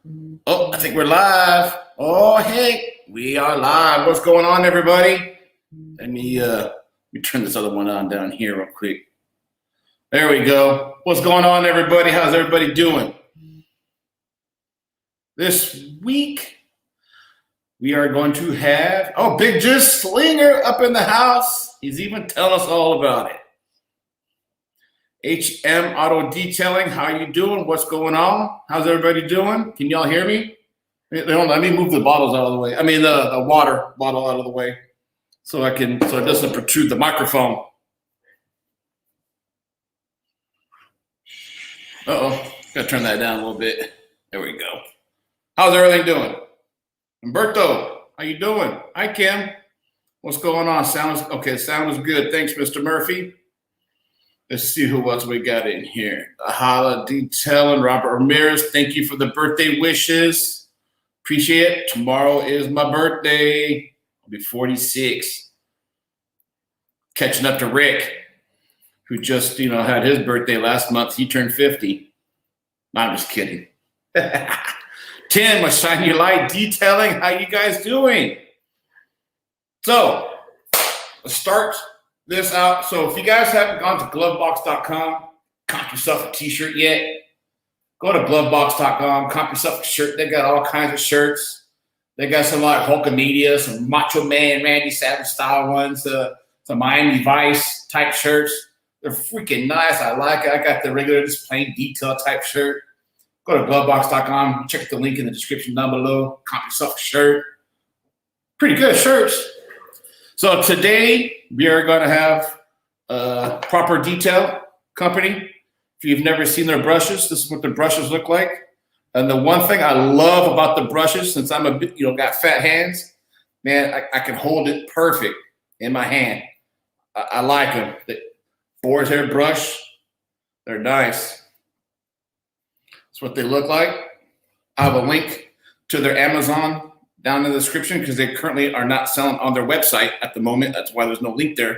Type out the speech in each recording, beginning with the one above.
Oh, I think we're live. Oh, hey, we are live. What's going on, everybody? Let me turn this other one on down here real quick. There we go. What's going on, everybody? How's everybody doing? This week, we are going to have, Big Just Slinger up in the house. He's even telling us all about it. HM Auto Detailing, how you doing? What's going on? How's everybody doing? Can y'all hear me? Let me move the bottles out of the way. I mean, the water bottle out of the way so it doesn't protrude the microphone. Gotta turn that down a little bit. There we go. How's everything doing? Umberto, how you doing? Hi, Kim. What's going on? Sound is good. Thanks, Mr. Murphy. Let's see who else we got in here. Ahala Detail and Robert Ramirez. Thank you for the birthday wishes. Appreciate it. Tomorrow is my birthday. I'll be 46. Catching up to Rick, who just had his birthday last month. He turned 50. No, I'm just kidding. Tim, a Shine Your Light Detailing. How you guys doing? So let's start this out. So if you guys haven't gone to glovebox.com, comp yourself a t-shirt yet, go to glovebox.com, comp yourself a shirt. They got all kinds of shirts. They got some like Hulkamania, some Macho Man, Randy Savage style ones, some Miami Vice type shirts. They're freaking nice. I like it. I got the regular, just plain detail type shirt. Go to glovebox.com. Check the link in the description down below. Comp yourself a shirt. Pretty good shirts. So today we are going to have a Proper Detail Company. If you've never seen their brushes, this is what their brushes look like. And the one thing I love about the brushes, since I'm a bit, got fat hands, man, I can hold it perfect in my hand. I like them. The boar's hair brush, they're nice. That's what they look like. I have a link to their Amazon down in the description because they currently are not selling on their website at the moment. That's why there's no link there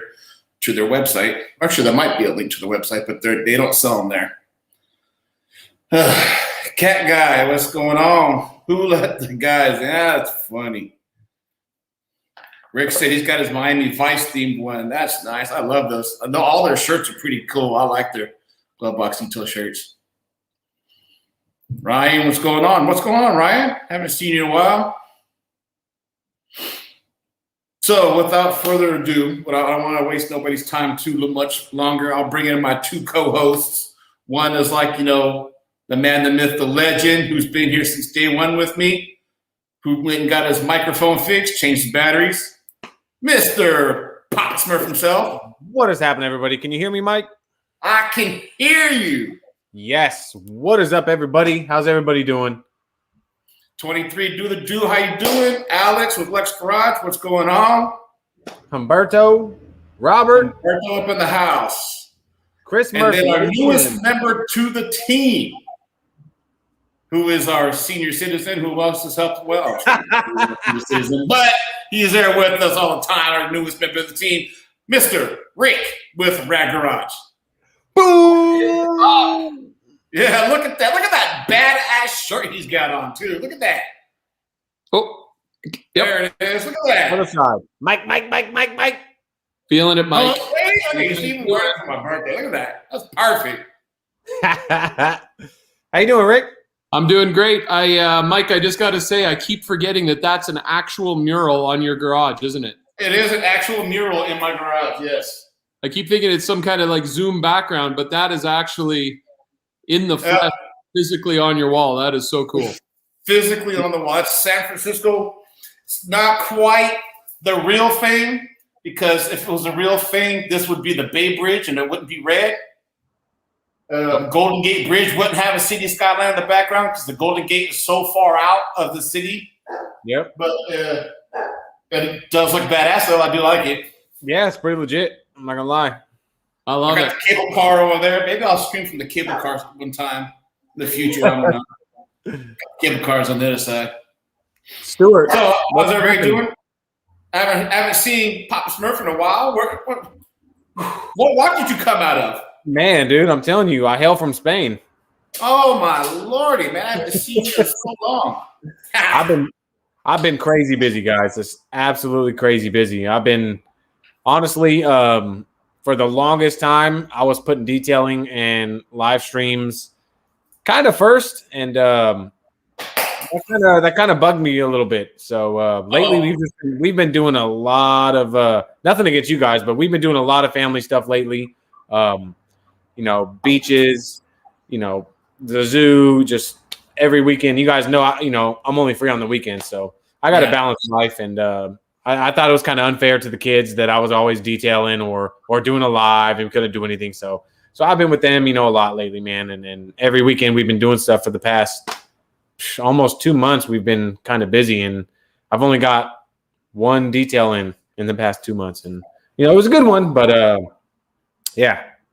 to their website. Actually, there might be a link to the website, but they don't sell them there. Cat guy, what's going on? Who let the guys? Yeah, that's funny. Rick said he's got his Miami Vice themed one. That's nice. I love those. I know all their shirts are pretty cool. I like their Glove Box Detail shirts. Ryan, what's going on? What's going on, Ryan? Haven't seen you in a while. So without further ado, but I don't want to waste nobody's time too much longer. I'll bring in my two co-hosts. One is like, the man, the myth, the legend, who's been here since day one with me, who went and got his microphone fixed, changed the batteries. Mr. Papa Smurf himself. What is happening, everybody? Can you hear me, Mike? I can hear you. Yes. What is up, everybody? How's everybody doing? 23, do the do. How you doing? Alex with Lex Garage. What's going on? Humberto, Robert. Humberto up in the house. Chris and Murphy. And then our newest member to the team, who is our senior citizen who loves his help well. But he's there with us all the time, our newest member of the team, Mr. Rick with Rad Garage. Boom! Yeah, look at that. Look at that badass shirt he's got on, too. Look at that. Oh, yep. There it is. Look at that. Other side. Mike. Feeling it, Mike. He's even wearing it for my birthday. Look at that. That's perfect. How you doing, Rick? I'm doing great. Mike, I just got to say, I keep forgetting that that's an actual mural on your garage, isn't it? It is an actual mural in my garage, yes. I keep thinking it's some kind of like Zoom background, but that is actually in the flesh, physically on your wall. That is so cool. Physically on the wall. It's San Francisco. It's not quite the real thing, because if it was the real thing, this would be the Bay Bridge and it wouldn't be red. Golden Gate Bridge wouldn't have a city skyline in the background because the Golden Gate is so far out of the city. Yep. But it does look badass, though. I do like it. Yeah, it's pretty legit. I'm not gonna lie. I love it. The cable car over there. Maybe I'll stream from the cable cars one time in the future. I don't know. Cable cars on the other side. Stuart. So, how's everybody doing? I haven't seen Papa Smurf in a while. What did you come out of? Man, dude, I'm telling you, I hail from Spain. Oh my lordy, man! I haven't seen you in so long. I've been crazy busy, guys. Just absolutely crazy busy. I've been honestly, for the longest time, I was putting detailing and live streams kind of first, and that kind of bugged me a little bit. So lately, we've been doing a lot of nothing against you guys, but we've been doing a lot of family stuff lately. Beaches, the zoo, just every weekend. You guys know, I'm only free on the weekends, so I got to balance life. And I thought it was kind of unfair to the kids that I was always detailing or doing a live and couldn't do anything. So I've been with them, a lot lately, man. And every weekend we've been doing stuff for the past almost 2 months. We've been kind of busy, and I've only got one detail in the past 2 months, and it was a good one, but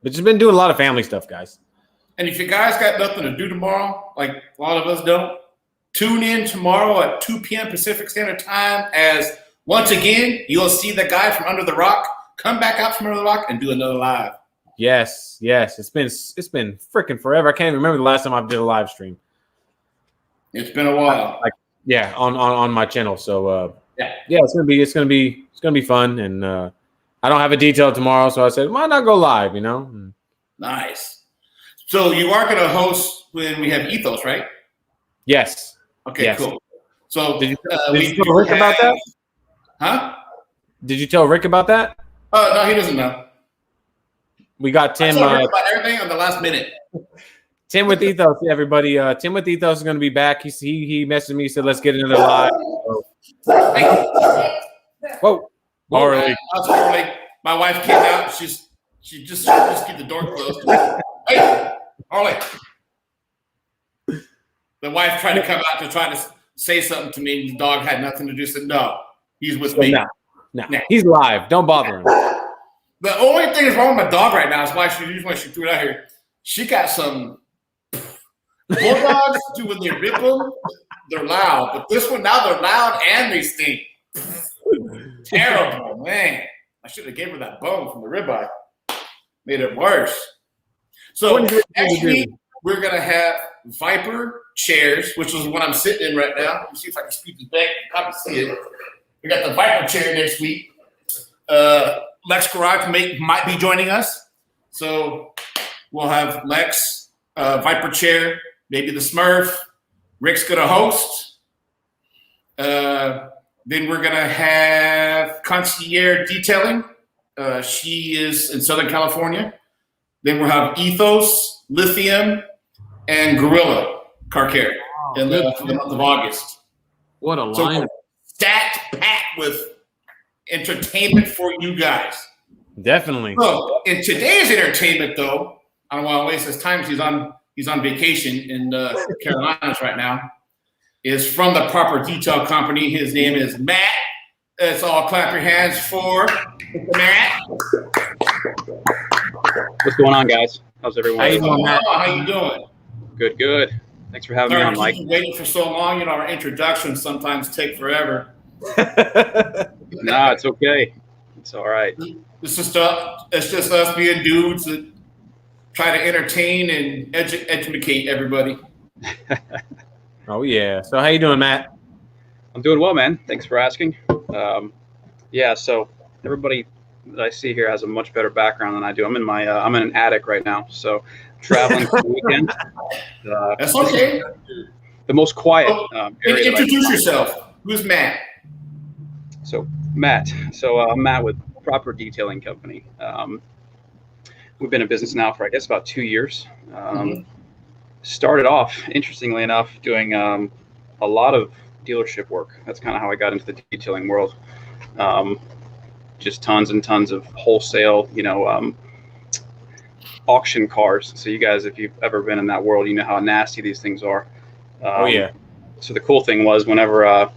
but just been doing a lot of family stuff, guys. And if you guys got nothing to do tomorrow, like a lot of us don't, tune in tomorrow at 2 p.m. Pacific Standard Time, as once again you'll see the guy from under the rock come back out from under the rock and do another live. Yes. It's been freaking forever. I can't even remember the last time I did a live stream. It's been a while. On my channel. So it's gonna be fun, and I don't have a detail tomorrow, so I said, why not go live? Nice. So you are gonna host when we have Ethos, right? Yes. Okay. Yes. Cool. So did you tell Rick about that? Huh? Did you tell Rick about that? Oh no, he doesn't know. We got Tim. I told Rick about everything on the last minute. Tim with Ethos, everybody. Tim with Ethos is going to be back. He messaged me. He said, "Let's get another live." Whoa, Harley. My wife came out. She just keep the door closed. Hey, Harley. The wife tried to come out to try to say something to me. The dog had nothing to do. Said, "No, he's with me." No, he's live. Don't bother him. The only thing that's wrong with my dog right now is why she threw it out here. She got some bulldogs do when they rip them, they're loud. But this one, now they're loud and they stink. Terrible, man. I should have gave her that bone from the ribeye. Made it worse. So next week, we're going to have Viper chairs, which is what I'm sitting in right now. Let me see if I can speak this back. You can probably see it. We got the Viper chair next week. Lex Garage might be joining us. So we'll have Lex, Viper chair, maybe the Smurf. Rick's going to host. Then we're going to have Concierge Detailing. She is in Southern California. Then we'll have Ethos, Lithium, and Gorilla Car Care for the month of August. What a lineup. Stacked, packed with entertainment for you guys. Definitely. So in today's entertainment, though, I don't want to waste his time. He's on vacation in Carolinas right now. Is from the Proper Detail Company. His name is Matt. Let's all clap your hands for Matt. What's going on, guys? How's everyone? How you doing, Matt? How you doing? Good, good. Thanks for having me on, Mike. Waiting for so long. Our introductions sometimes take forever. Nah, it's okay. It's all right. It's just us being dudes that try to entertain and educate everybody. Oh yeah. So how you doing, Matt? I'm doing well, man. Thanks for asking. So everybody that I see here has a much better background than I do. I'm in an attic right now, so traveling for the weekend. That's okay. The most quiet area. Introduce yourself. Who's Matt? So Matt. I'm Matt with Proper Detailing Company. We've been in business now for I guess about 2 years. Started off, interestingly enough, doing a lot of dealership work. That's kind of how I got into the detailing world. Just tons and tons of wholesale, auction cars. So you guys, if you've ever been in that world, you know how nasty these things are. Oh yeah. So the cool thing was whenever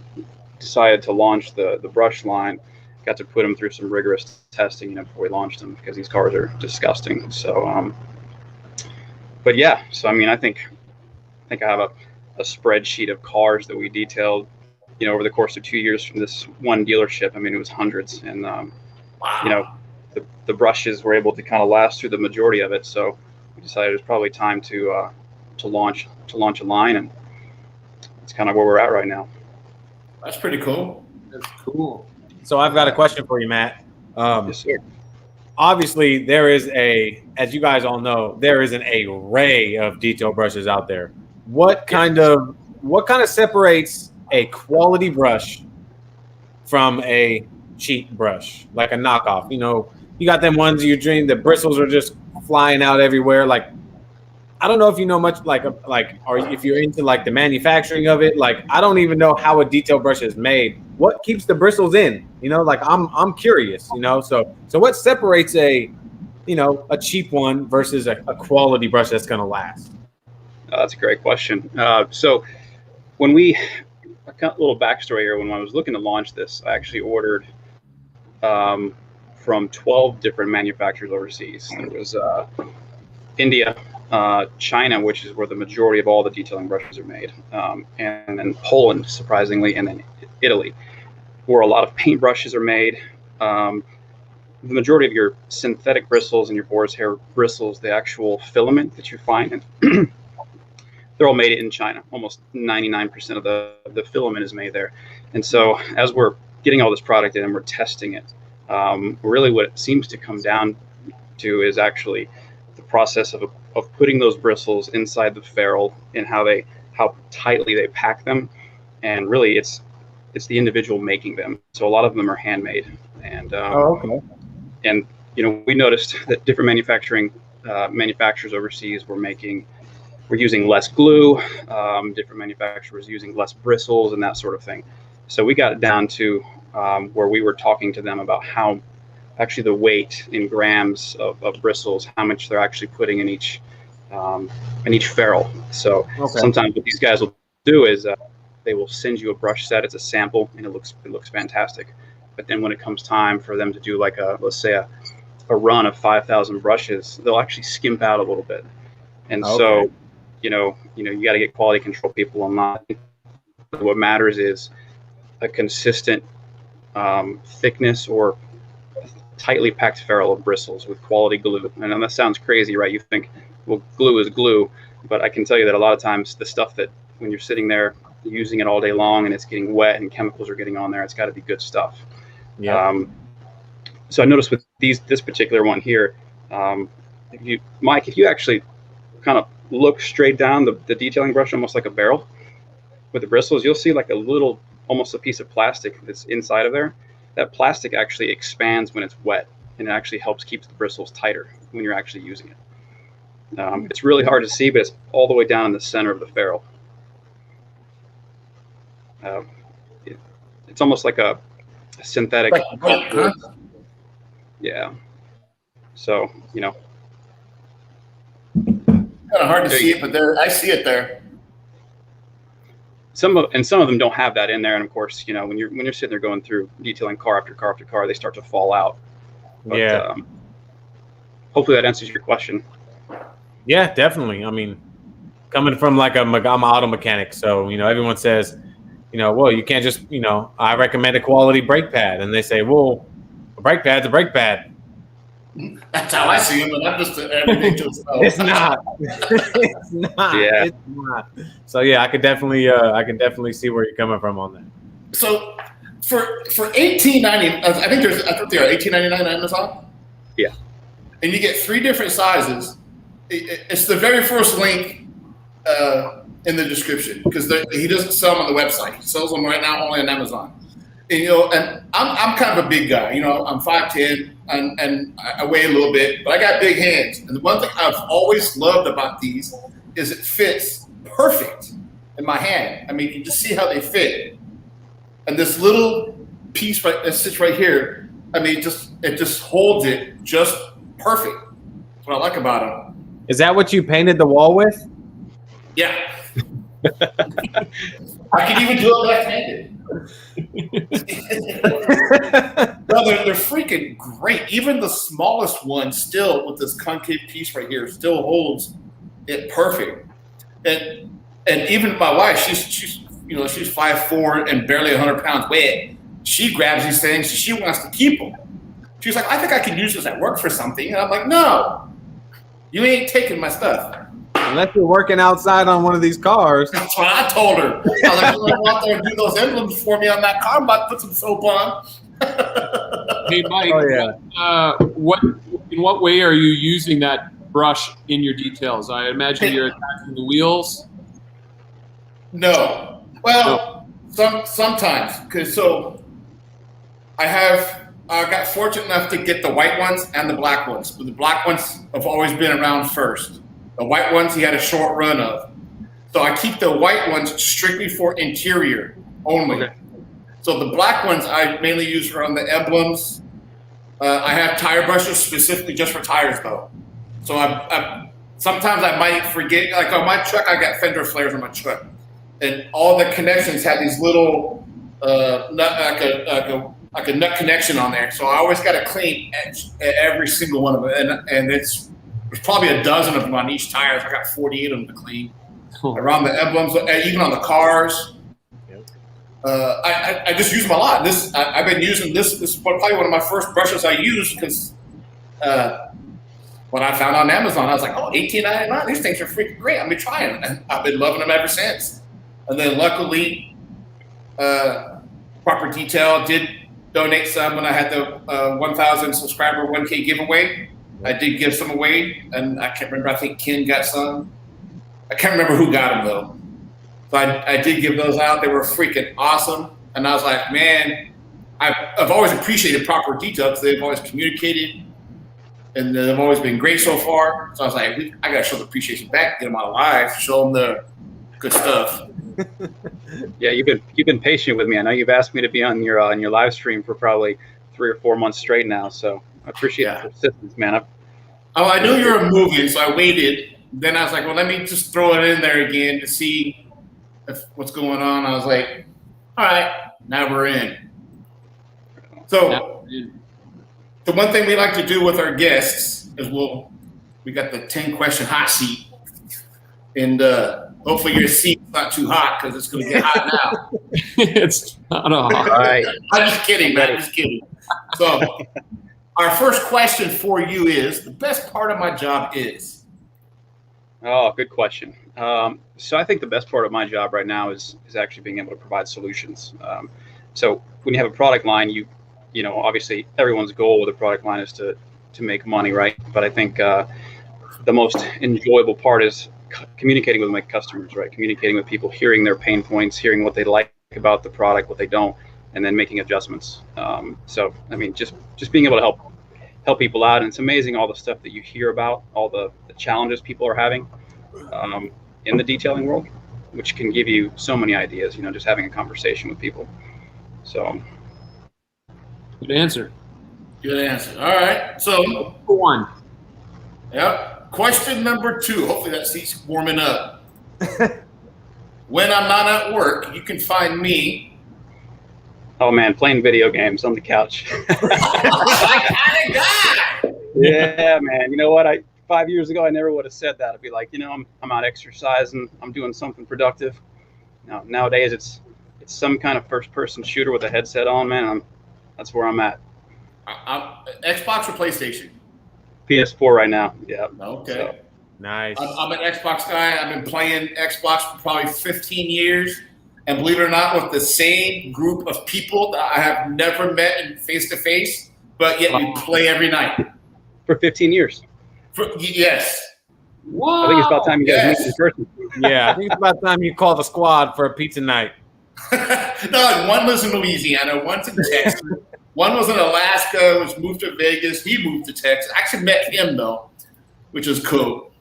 decided to launch the brush line, got to put them through some rigorous testing, before we launched them, because these cars are disgusting. So, but yeah, so I mean, I think I have a spreadsheet of cars that we detailed, over the course of 2 years from this one dealership. I mean, it was hundreds, and the brushes were able to kind of last through the majority of it. So we decided it was probably time to to launch a line, and it's kind of where we're at right now. That's pretty cool. That's cool. So I've got a question for you, Matt. Yes, sir. Obviously, there is as you guys all know, there is an array of detail brushes out there. What kind of separates a quality brush from a cheap brush, like a knockoff? You know, you got them ones you dream, the bristles are just flying out everywhere. Like, I don't know if you know much, or if you're into like the manufacturing of it. Like, I don't even know how a detail brush is made. What keeps the bristles in? You know, like I'm curious. You know, so what separates a cheap one versus a quality brush that's gonna last? That's a great question. So when a little backstory here. When I was looking to launch this, I actually ordered from 12 different manufacturers overseas. There was India, China, which is where the majority of all the detailing brushes are made, and then Poland, surprisingly, and then Italy, where a lot of paint brushes are made. The majority of your synthetic bristles and your boar's hair bristles, the actual filament that you find, they're all made in China. Almost 99% of the filament is made there. And so as we're getting all this product in and we're testing it, really what it seems to come down to is actually the process of putting those bristles inside the ferrule and how tightly they pack them. And really it's the individual making them. So a lot of them are handmade. And okay. And we noticed that different manufacturers overseas were using less glue, different manufacturers using less bristles and that sort of thing. So we got it down to where we were talking to them about how actually the weight in grams of bristles, how much they're actually putting in each ferrule. So sometimes what these guys will do is they will send you a brush set. It's a sample and it looks fantastic. But then when it comes time for them to do like let's say a run of 5,000 brushes, they'll actually skimp out a little bit. And so, you got to get quality control people online. What matters is a consistent thickness or tightly packed ferrule of bristles with quality glue. And that sounds crazy, right? You think, well, glue is glue, but I can tell you that a lot of times the stuff that when you're sitting there using it all day long and it's getting wet and chemicals are getting on there, it's got to be good stuff. Yeah. So I noticed with this particular one here, Mike, if you actually kind of look straight down the detailing brush, almost like a barrel with the bristles, you'll see like almost a piece of plastic that's inside of there. That plastic actually expands when it's wet, and it actually helps keep the bristles tighter when you're actually using it. It's really hard to see, but it's all the way down in the center of the ferrule. It's almost like a synthetic. Yeah. So, kind of hard to see it, but I see it there. Some of them don't have that in there, and of course, when you're sitting there going through detailing car after car after car, they start to fall out. But, yeah. Hopefully that answers your question. Yeah, definitely. I mean, coming from I'm an auto mechanic, so everyone says, well, you can't just I recommend a quality brake pad, and they say, well, a brake pad's a brake pad. That's how I see it, but I'm just everything to itself. It's not. It's not. Yeah. It's not. So yeah, I can definitely see where you're coming from on that. So for $18.90, I think they are $18.99 on Amazon. Yeah. And you get 3 different sizes. It's the very first link in the description because he doesn't sell them on the website. He sells them right now only on Amazon. And and I'm kind of a big guy. I'm 5'10" and I weigh a little bit, but I got big hands. And the one thing I've always loved about these is it fits perfect in my hand. I mean, you can just see how they fit. And this little piece that sits right here, I mean, it just holds it just perfect. That's what I like about them. Is that what you painted the wall with? Yeah. I can even do it left-handed. No, they're freaking great. Even the smallest one still with this concave piece right here still holds it perfect. And even my wife, she's 5'4" and barely 100 pounds weight. She grabs these things. She wants to keep them. She's like, I think I can use this at work for something. And I'm like, no, you ain't taking my stuff. Unless you're working outside on one of these cars. That's what I told her. I was like, you go out there and do those emblems for me on that car. I'm about to put some soap on. Hey, Mike, Oh, yeah. in what way are you using that brush in your details? I imagine you're attaching the wheels. No. Well, sometimes. Because I got fortunate enough to get the white ones and the black ones. But the black ones have always been around first. The white ones he had a short run of. So I keep the white ones strictly for interior only. Okay. So the black ones I mainly use for on the emblems. I have tire brushes specifically just for tires though. So I sometimes I might forget, like on my truck, I got fender flares on my truck. And all the connections have these little like a nut connection on there. So I always got to clean every single one of them. And there's probably a dozen of them on each tire. So I got 48 of them to clean. Around the emblems, even on the cars. I just use them a lot. I've been using this. This is probably one of my first brushes I used because when I found on Amazon, I was like, oh, $18.99. These things are freaking great. I've been trying them. And I've been loving them ever since. And then luckily, Proper Detail did donate some when I had the 1,000 subscriber 1K giveaway. I did give some away, and I can't remember. I think Ken got some. I can't remember who got them though. So I did give those out. They were freaking awesome. And I was like, man, I've always appreciated Proper Detail because they've always communicated and they've always been great so far. So I was like, I got to show the appreciation back, get them on live, show them the good stuff. Yeah, you've been patient with me. I know you've asked me to be on your live stream for probably 3 or 4 months straight now. So I appreciate the persistence, man. I knew you were moving, so I waited. Then I was like, well, let me just throw it in there again to see what's going on. I was like, all right, now we're in. So the one thing we like to do with our guests is we got the 10-question hot seat. And hopefully your seat's not too hot because it's going to get hot now. It's not hot. All right. I'm just kidding, man. I'm just kidding. So our first question for you is, the best part of my job is? Oh, good question. So I think the best part of my job right now is actually being able to provide solutions. So when you have a product line, you know, obviously everyone's goal with a product line is to make money, right? But I think the most enjoyable part is communicating with my customers, right? Communicating with people, hearing their pain points, hearing what they like about the product, what they don't, and then making adjustments. So I mean, just being able to help people out. And it's amazing all the stuff that you hear about, all the challenges people are having in the detailing world, which can give you so many ideas, you know, just having a conversation with people. So Good answer. Good answer. All right. So Number one. Yep. Question number 2. Hopefully that seat's warming up. When I'm not at work, you can find me. Oh man, playing video games on the couch. That kind of guy. Yeah, man. You know what? 5 years ago, I never would have said that. I'd be like, you know, I'm out exercising. I'm doing something productive. Now, nowadays, it's some kind of first-person shooter with a headset on, man. That's where I'm at. Xbox or PlayStation? PS4 right now. Yeah. Okay. So. Nice. I'm an Xbox guy. I've been playing Xbox for probably 15 years. And believe it or not, with the same group of people that I have never met face-to-face, but yet we play every night. For 15 years. Yes. Wow. I think it's about time you guys meet in person. Yeah, I think it's about time you call the squad for a pizza night. No, one was in Louisiana, one's in Texas. One was in Alaska, which moved to Vegas. He moved to Texas. I actually met him, though, which is cool.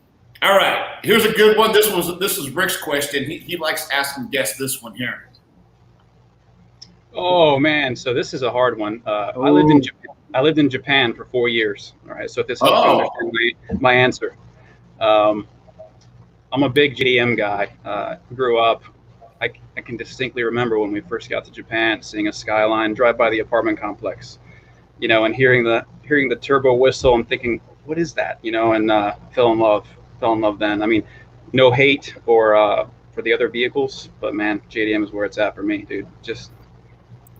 All right, here's a good one. This is Rick's question. He likes asking guests this one here. Oh man, so this is a hard one. I lived in Japan for 4 years. All right, so if this helps you understand my answer, I'm a big JDM guy. Grew up. I can distinctly remember when we first got to Japan, seeing a skyline, drive by the apartment complex, you know, and hearing the turbo whistle and thinking, what is that, you know, and fell in love then. I mean, no hate or for the other vehicles, but man, JDM is where it's at for me, dude. Just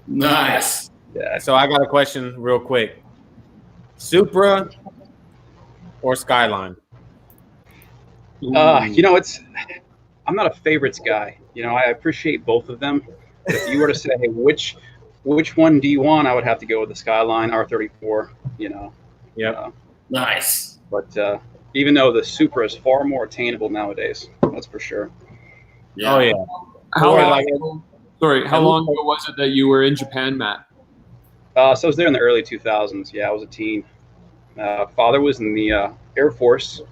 nice. Yeah. So I got a question real quick. Supra or Skyline? You know, I'm not a favorites guy. You know, I appreciate both of them. But if you were to say, hey, which one do you want? I would have to go with the Skyline R34. You know. Yep. Nice. But even though the Supra is far more attainable nowadays, that's for sure. Yeah. Oh yeah. How Or long, like- how long ago was it that you were in Japan, Matt? So I was there in the early 2000s. Yeah, I was a teen. Father was in the Air Force.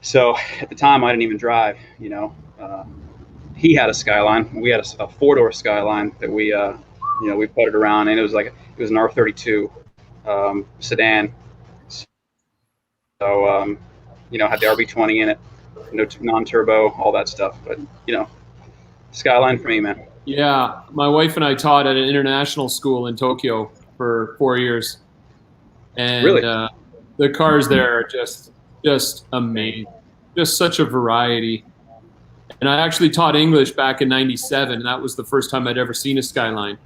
So at the time, I didn't even drive, you know. He had a Skyline. We had a four-door Skyline that we putted around, and it was an R32 sedan. So, you know, had the RB20 in it, non-turbo, all that stuff. But, you know, Skyline for me, man. Yeah, my wife and I taught at an international school in Tokyo for 4 years, and Really? the cars there are just amazing, just such a variety. And I actually taught English back in '97, and that was the first time I'd ever seen a Skyline.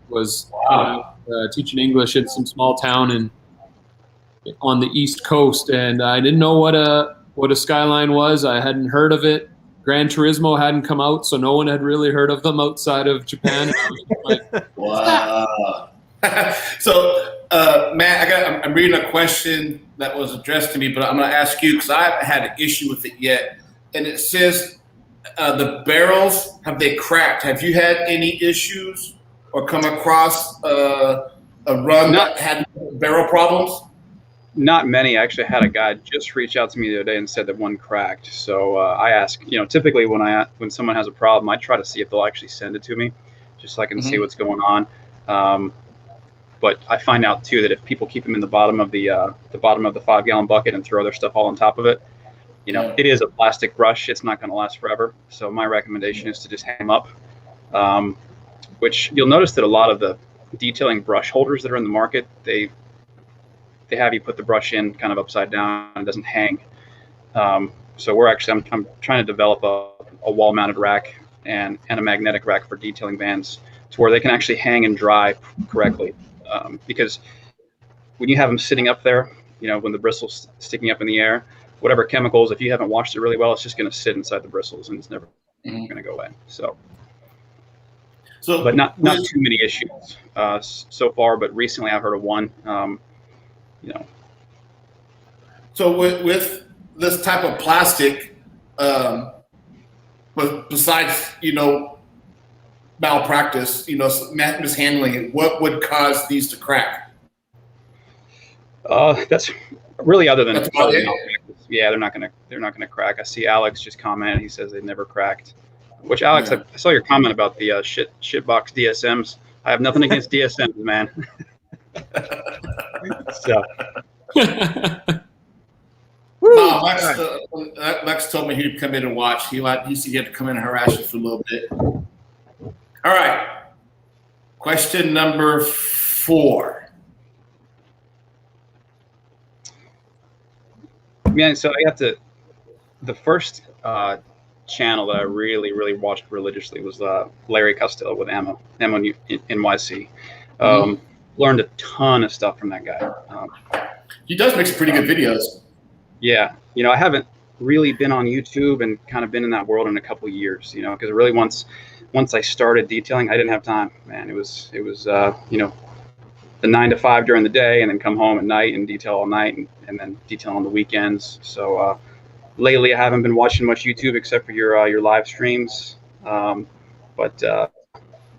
Was teaching English in some small town on the East Coast, and I didn't know what a Skyline was. I hadn't heard of it. Gran Turismo hadn't come out, so no one had really heard of them outside of Japan. And I was like, wow. So, Matt, I'm reading a question that was addressed to me, but I'm going to ask you because I haven't had an issue with it yet. And it says the barrels, have they cracked? Have you had any issues or come across a run that had barrel problems? Not many. I actually had a guy just reach out to me the other day and said that one cracked. So I ask, you know, typically when someone has a problem, I try to see if they'll actually send it to me, just so I can see what's going on. But I find out too that if people keep them in the bottom of the 5-gallon bucket and throw their stuff all on top of it, you know, it is a plastic brush. It's not going to last forever. So my recommendation is to just hang them up. Which you'll notice that a lot of the detailing brush holders that are in the market, they have you put the brush in kind of upside down and it doesn't hang. So I'm trying to develop a wall-mounted rack and a magnetic rack for detailing bands to where they can actually hang and dry correctly. Because when you have them sitting up there, you know, when the bristle's sticking up in the air, whatever chemicals, if you haven't washed it really well, it's just going to sit inside the bristles and it's never going to go away. So but not too many issues so far. But recently I've heard of one. You know. So with this type of plastic, but besides, you know, malpractice, you know, mishandling it, what would cause these to crack? That's really other than malpractice. Yeah, they're not gonna crack. I see Alex just commented. He says they've never cracked. Which Alex, I saw your comment about the shitbox DSMs. I have nothing against DSMs, man. So. No, Lex told me he'd come in and watch. He said he had to come in and harass you for a little bit. All right. Question number 4. Yeah, so I got the first channel that I really watched religiously was Larry Costello with Ammo NYC. Learned a ton of stuff from that guy. He does make some pretty good videos. Yeah, you know, I haven't really been on YouTube and kind of been in that world in a couple of years, you know, because really once I started detailing, I didn't have time, man. It was you know, the 9 to 5 during the day and then come home at night and detail all night and then detail on the weekends. So lately I haven't been watching much YouTube except for your live streams. But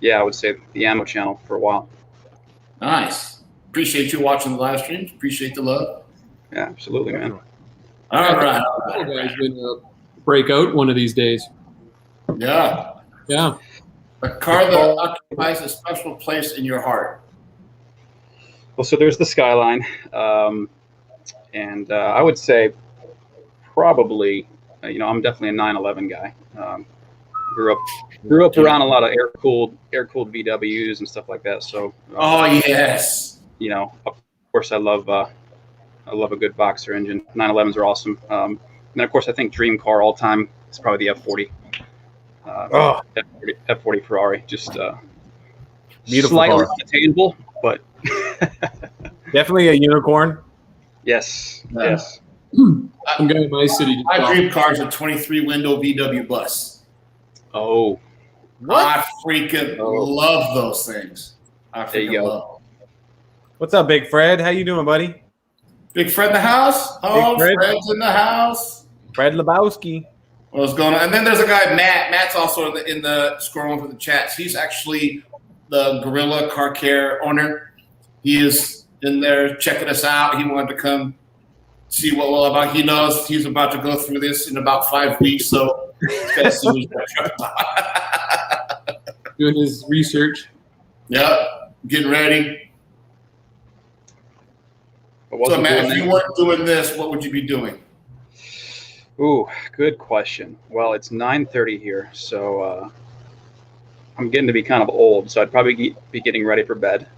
yeah, I would say the Ammo channel for a while. Nice. Appreciate you watching the live streams. Appreciate the love. Yeah, absolutely, man. All right. You guys gonna break out one of these days. Yeah. Yeah. A car that occupies a special place in your heart. Well, so there's the Skyline, and I would say probably, you know, I'm definitely a 911 guy. Grew up around a lot of air cooled VWs and stuff like that. So. Oh yes. You know, of course, I love a good boxer engine. 911s are awesome. And then of course, I think dream car all time is probably the F40. F40 Ferrari, just beautiful slightly car. unattainable, but Definitely a unicorn. yes. I'm going to my city. My dream car is a 23-window VW bus. Oh, I freaking love those things. I There you freaking go. love them. What's up, Big Fred? How you doing, buddy? Big Fred in the house. Oh, Fred. Fred's in the house. Fred Lebowski. What's going on? And then there's a guy, Matt. Matt's also in the scrolling through the chats. He's actually the Gorilla Car Care owner. He is in there checking us out. He wanted to come see what we're about. He knows he's about to go through this in about 5 weeks, so he's got to see what he's got. Doing his research. Yep, getting ready. but So, wasn't Matt, doing if you that. weren't doing this, what would you be doing? Ooh, good question. Well, it's 9:30 here, so I'm getting to be kind of old, so I'd probably be getting ready for bed.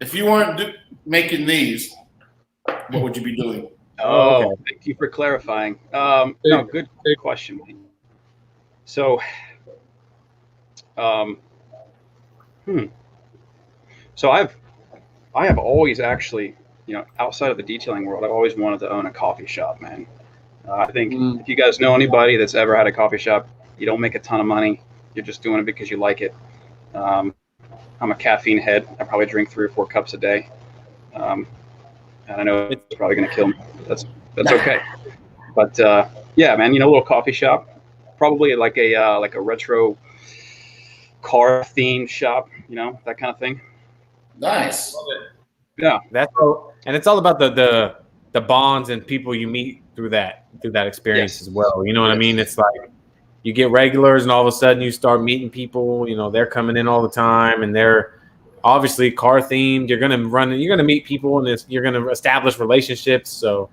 If you weren't making these, what would you be doing? Oh, thank you for clarifying. No, good question. So, so I have always actually, outside of the detailing world, I've always wanted to own a coffee shop, man. I think if you guys know anybody that's ever had a coffee shop, you don't make a ton of money. You're just doing it because you like it. I'm a caffeine head. I probably drink 3 or 4 cups a day. And I know it's probably going to kill me. That's okay. But yeah, man, a little coffee shop, probably like a retro car themed shop, that kind of thing. Nice. Yeah. That's all, and it's all about the bonds and people you meet through that experience as well. You know what I mean? It's like you get regulars, and all of a sudden you start meeting people. They're coming in all the time, and they're obviously car themed. You're gonna meet people, and you're gonna establish relationships. So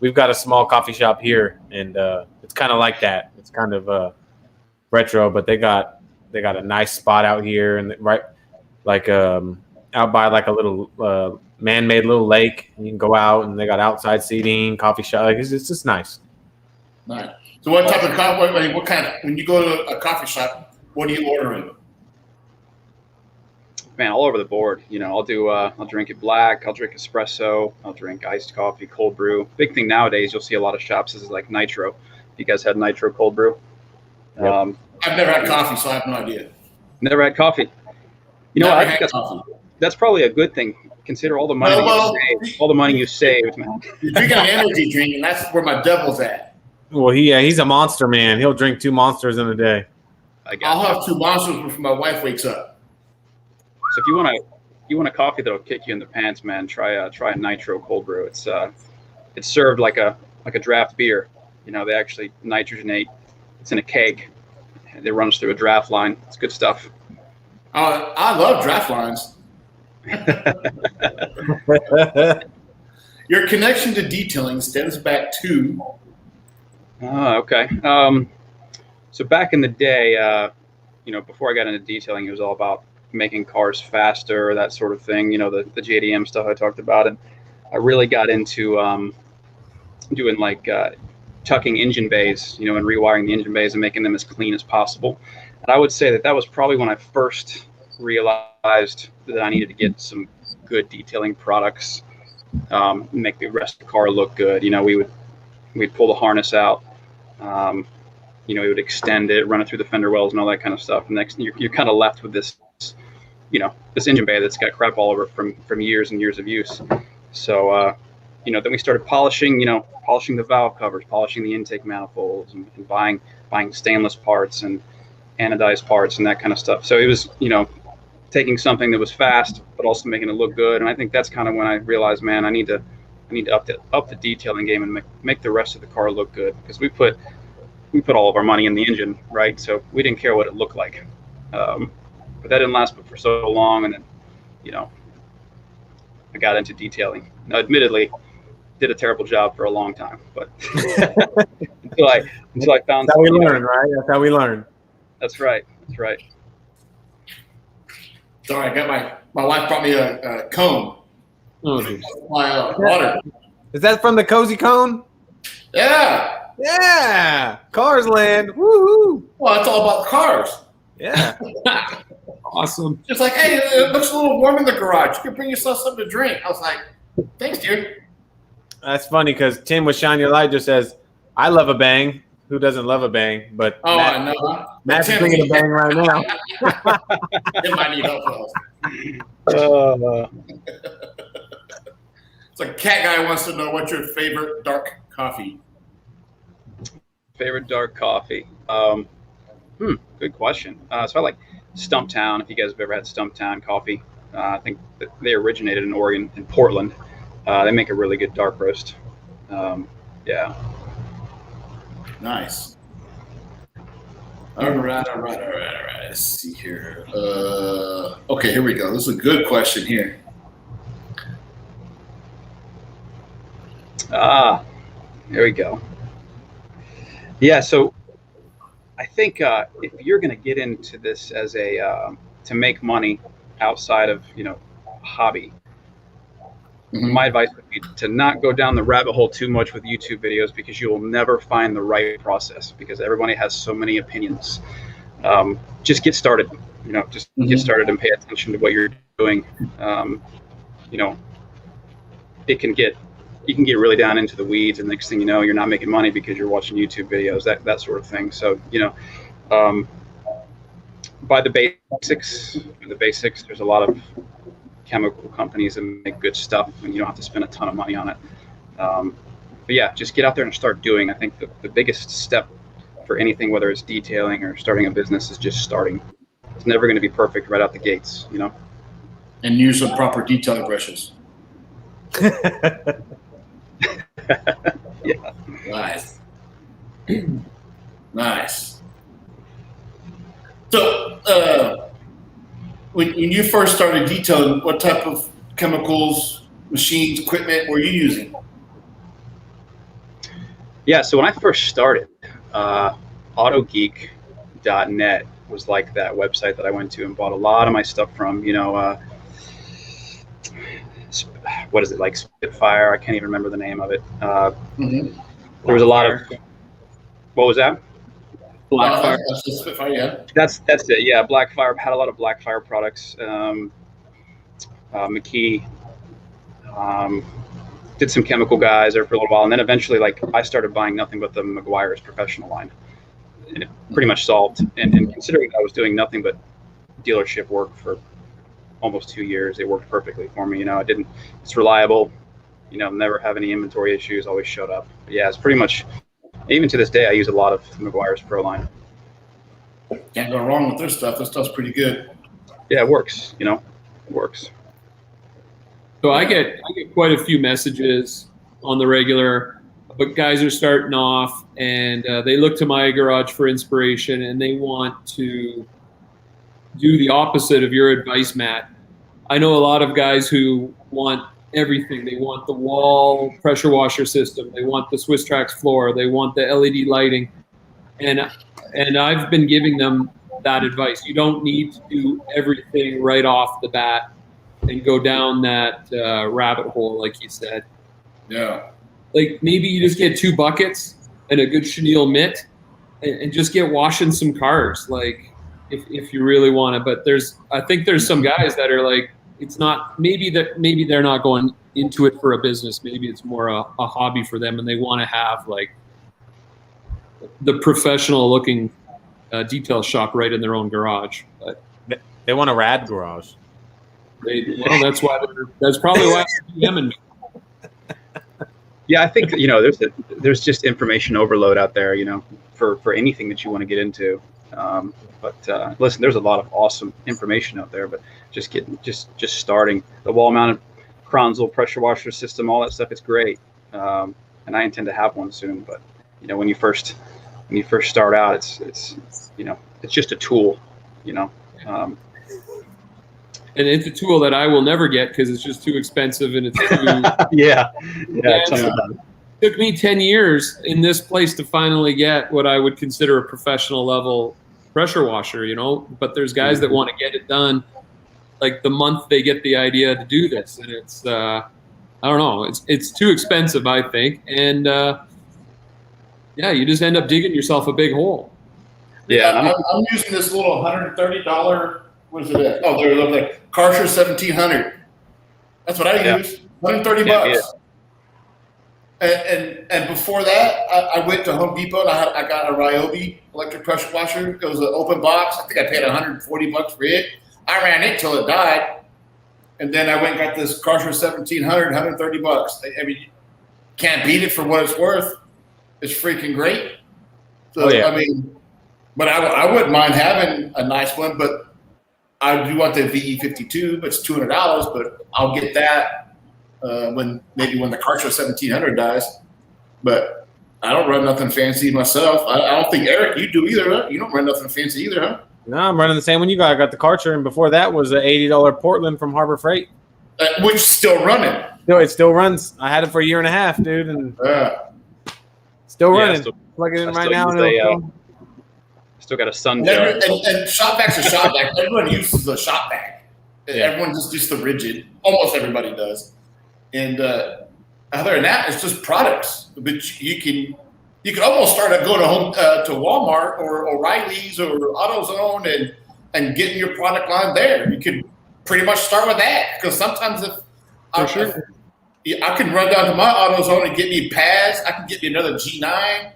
we've got a small coffee shop here, and it's kind of like that. It's kind of retro, but they got a nice spot out here, and right like out by like a little man-made little lake. You can go out, and they got outside seating, coffee shop. Like, it's just nice. Nice. So what type of coffee? What kind of, when you go to a coffee shop, what are you ordering? Man, all over the board. I'll drink it black. I'll drink espresso. I'll drink iced coffee, cold brew. Big thing nowadays, you'll see a lot of shops is like nitro. If you guys had nitro cold brew. Yep. I've never had coffee, so I have no idea. Never had coffee. I think that's probably a good thing. Consider all the money you saved, man. You're drinking an energy drink, and that's where my devil's at. Well, he's a monster, man. He'll drink 2 monsters in a day. I'll have 2 monsters before my wife wakes up. So if you want a coffee that'll kick you in the pants, man, try a nitro cold brew. It's served like a draft beer. They actually nitrogenate. It's in a keg. It runs through a draft line. It's good stuff. I love draft lines. Your connection to detailing stems back to. Oh, okay. So back in the day, before I got into detailing, it was all about making cars faster, that sort of thing. The JDM stuff I talked about, and I really got into doing like tucking engine bays, and rewiring the engine bays and making them as clean as possible. And I would say that was probably when I first realized that I needed to get some good detailing products, make the rest of the car look good. We'd pull the harness out, we would extend it, run it through the fender wells and all that kind of stuff. And next, you're kind of left with this, this engine bay that's got crap all over it from years and years of use. So, then we started polishing the valve covers, polishing the intake manifolds, and buying stainless parts and anodized parts and that kind of stuff. So it was, taking something that was fast, but also making it look good. And I think that's kind of when I realized, man, I need to up the detailing game and make the rest of the car look good, because we put all of our money in the engine, right? So we didn't care what it looked like. But that didn't last for so long, and then, I got into detailing. Now, admittedly, did a terrible job for a long time, but until I found. That's how we learn, right? That's how we learn. That's right. That's right. Sorry, I got my wife brought me a cone. Oh, geez. My water. Is that from the Cozy Cone? Yeah. Yeah. Cars Land. Woohoo. Well, it's all about cars. Yeah. Awesome. It's like, hey, it looks a little warm in the garage. You can bring yourself something to drink. I was like, thanks, dude. That's funny because Tim with Shine Your Light just says, "I love a bang. Who doesn't love a bang?" But I know. Matt's Tim, bringing a bang right now. Tim might need help with It's like Cat Guy wants to know what's your favorite dark coffee. Favorite dark coffee? Good question. So I like Stumptown. If you guys have ever had Stumptown coffee, I think that they originated in Oregon, in Portland. They make a really good dark roast. Yeah. Nice. All right. Let's see here. Okay, here we go. This is a good question here. There we go. Yeah, so I think if you're going to get into this as a to make money outside of hobby, my advice would be to not go down the rabbit hole too much with YouTube videos, because you will never find the right process, because everybody has so many opinions. Just get started. Get started and pay attention to what you're doing. You can get really down into the weeds, and next thing you know, you're not making money because you're watching YouTube videos, that sort of thing. So by the basics. There's a lot of chemical companies that make good stuff, and you don't have to spend a ton of money on it. But yeah, just get out there and start doing. I think the biggest step for anything, whether it's detailing or starting a business, is just starting. It's never going to be perfect right out the gates, And use some proper detailing brushes. Yeah. Nice. Nice. So, when you first started detailing, what type of chemicals, machines, equipment were you using? Yeah, so when I first started, autogeek.net was like that website that I went to and bought a lot of my stuff from. What is it, like Spitfire? I can't even remember the name of it. There was a lot of. What was that? Blackfire. Spitfire, yeah. That's it. Yeah, Blackfire. Had a lot of Blackfire products. McKee. Did some chemical guys there for a little while, and then eventually, I started buying nothing but the Meguiar's professional line, and it pretty much solved. And considering I was doing nothing but dealership work for almost 2 years, it worked perfectly for me. It's reliable. Never have any inventory issues. Always showed up. But yeah, it's pretty much. Even to this day, I use a lot of Meguiar's Pro line. Can't go wrong with their stuff. This stuff's pretty good. Yeah, it works. It works. So I get quite a few messages on the regular, but guys are starting off and they look to my garage for inspiration, and they want to do the opposite of your advice, Matt. I know a lot of guys who want everything. They want the wall pressure washer system. They want the Swiss Trax floor. They want the LED lighting. And I've been giving them that advice. You don't need to do everything right off the bat and go down that rabbit hole, like you said. Yeah. Maybe you just get 2 buckets and a good chenille mitt and just get washing some cars, if you really want to. But I think there's some guys that are it's not, maybe they're not going into it for a business. Maybe it's more a hobby for them, and they want to have the professional looking detail shop right in their own garage. But they want a rad garage. That's probably why they're DMing me. Yeah, I think there's just information overload out there, for anything that you want to get into. But listen, there's a lot of awesome information out there, but just starting. The wall-mounted Kronsel pressure washer system, all that stuff, it's great, and I intend to have one soon. But when you first start out, it's just a tool, And it's a tool that I will never get because it's just too expensive and it's too. Yeah. It took me 10 years in this place to finally get what I would consider a professional level pressure washer, but there's guys that want to get it done the month they get the idea to do this. And it's, I don't know, it's too expensive, I think. And you just end up digging yourself a big hole. Yeah. I'm using this little $130, what is it at? Oh, they're Karcher 1700. That's what I use. $130. And before that, I went to Home Depot and I got a Ryobi electric pressure washer. It was an open box. I think I paid $140 for it. I ran it till it died. And then I went and got this Karcher 1700, $130. I mean, can't beat it for what it's worth. It's freaking great. So, I mean, but I wouldn't mind having a nice one, but I do want the VE52, but it's $200, but I'll get that when the Karcher 1700 dies. But I don't run nothing fancy myself. I don't think, Eric, you do either, huh? You don't run nothing fancy either, huh? No, I'm running the same one you got. I got the Karcher, and before that was an $80 Portland from Harbor Freight. Which is still running. No, it still runs. I had it for a year and a half, dude, and still running. Plug it in right now. Still got a sun jar. And shop vacs are shop vac. Everyone uses a shop vac. Yeah. Everyone just the rigid. Almost everybody does. And other than that, it's just products. But you can almost start going to Walmart or O'Reilly's or AutoZone and getting your product line there. You could pretty much start with that, because sometimes I can run down to my AutoZone and get me pads. I can get me another G9.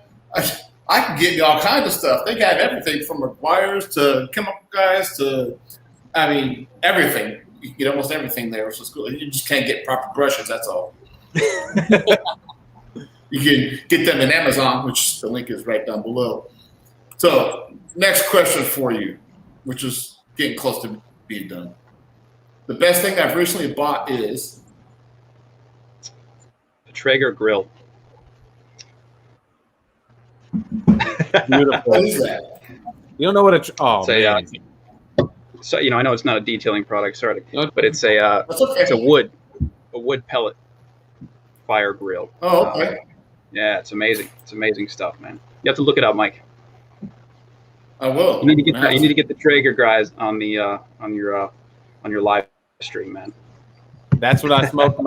I can get me all kinds of stuff. They got everything from McGuire's to chemical guys to, I mean, everything. You can get almost everything there, which is cool. You just can't get proper brushes, that's all. You can get them in Amazon, which the link is right down below. So, next question for you, which is getting close to being done. The best thing I've recently bought is the Traeger grill. Beautiful. What is that? You don't know what man. So I know it's not a detailing product, sorry, but it's it's a wood pellet fire grill. Oh, okay. Yeah, it's amazing. It's amazing stuff, man. You have to look it up, Mike. I will. You need to get that. You need to get the Traeger guys on the on your live stream, man. That's what I smoked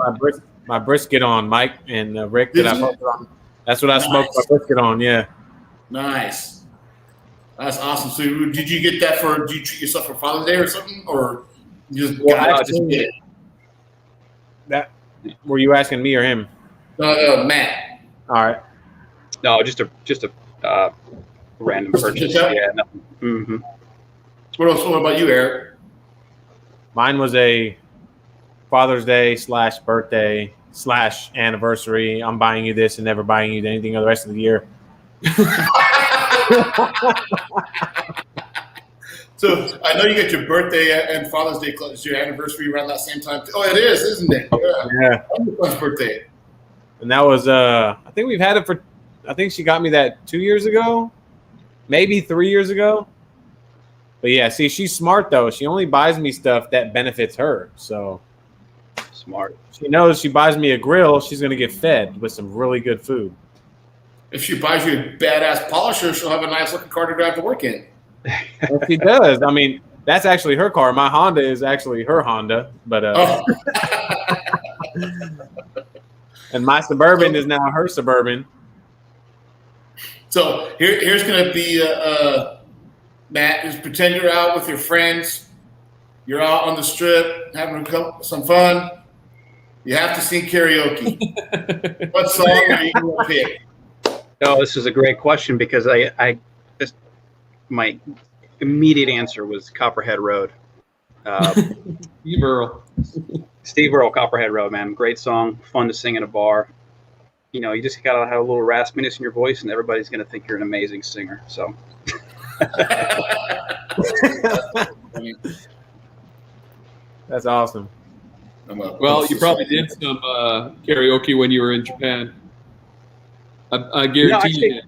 my brisket on, Mike and Rick. That I posted on. That's what I smoked my brisket on. Yeah. Nice. That's awesome. So, did you get that did you treat yourself for Father's Day or something, or you just get it? That were you asking me or him? Matt. All right. No, just a random purchase. Yeah. Nothing. Mm-hmm. What else? What about you, Eric? Mine was a Father's Day / birthday / anniversary. I'm buying you this and never buying you anything the rest of the year. So I know you get your birthday and Father's Day close. Your anniversary around that same time. Oh, it is, isn't it? Yeah. My birthday. And that was I think we've had it for. I think she got me that 2 years ago, maybe 3 years ago. But yeah, see, she's smart though. She only buys me stuff that benefits her. So smart. She knows she buys me a grill, she's gonna get fed with some really good food. If she buys you a badass polisher, she'll have a nice looking car to drive to work in. Well, she does. I mean, that's actually her car. My Honda is actually her Honda, but and my Suburban is now her Suburban. So here's going to be Matt. Just pretend you're out with your friends. You're out on the strip having some fun. You have to sing karaoke. What song are you going to pick? No, this is a great question because my immediate answer was Copperhead Road. Steve Earle. Steve Earle, Copperhead Road, man. Great song, fun to sing in a bar. You know, you just gotta have a little raspiness in your voice, and everybody's gonna think you're an amazing singer. So. That's awesome. Well, you probably did some karaoke when you were in Japan. I guarantee you did.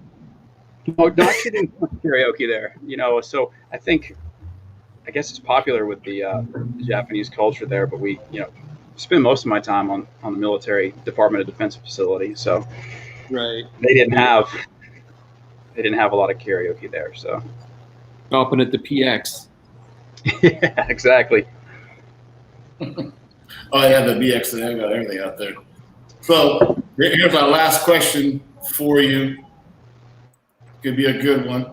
No, actually didn't put karaoke there. You know, so I guess it's popular with the Japanese culture there, but we, spend most of my time on the military Department of Defense facility. So right, they didn't have a lot of karaoke there. So stopping at the PX. Yeah, exactly. Oh yeah, the BX thing. I got everything out there. So here's our last question for you. Could be a good one.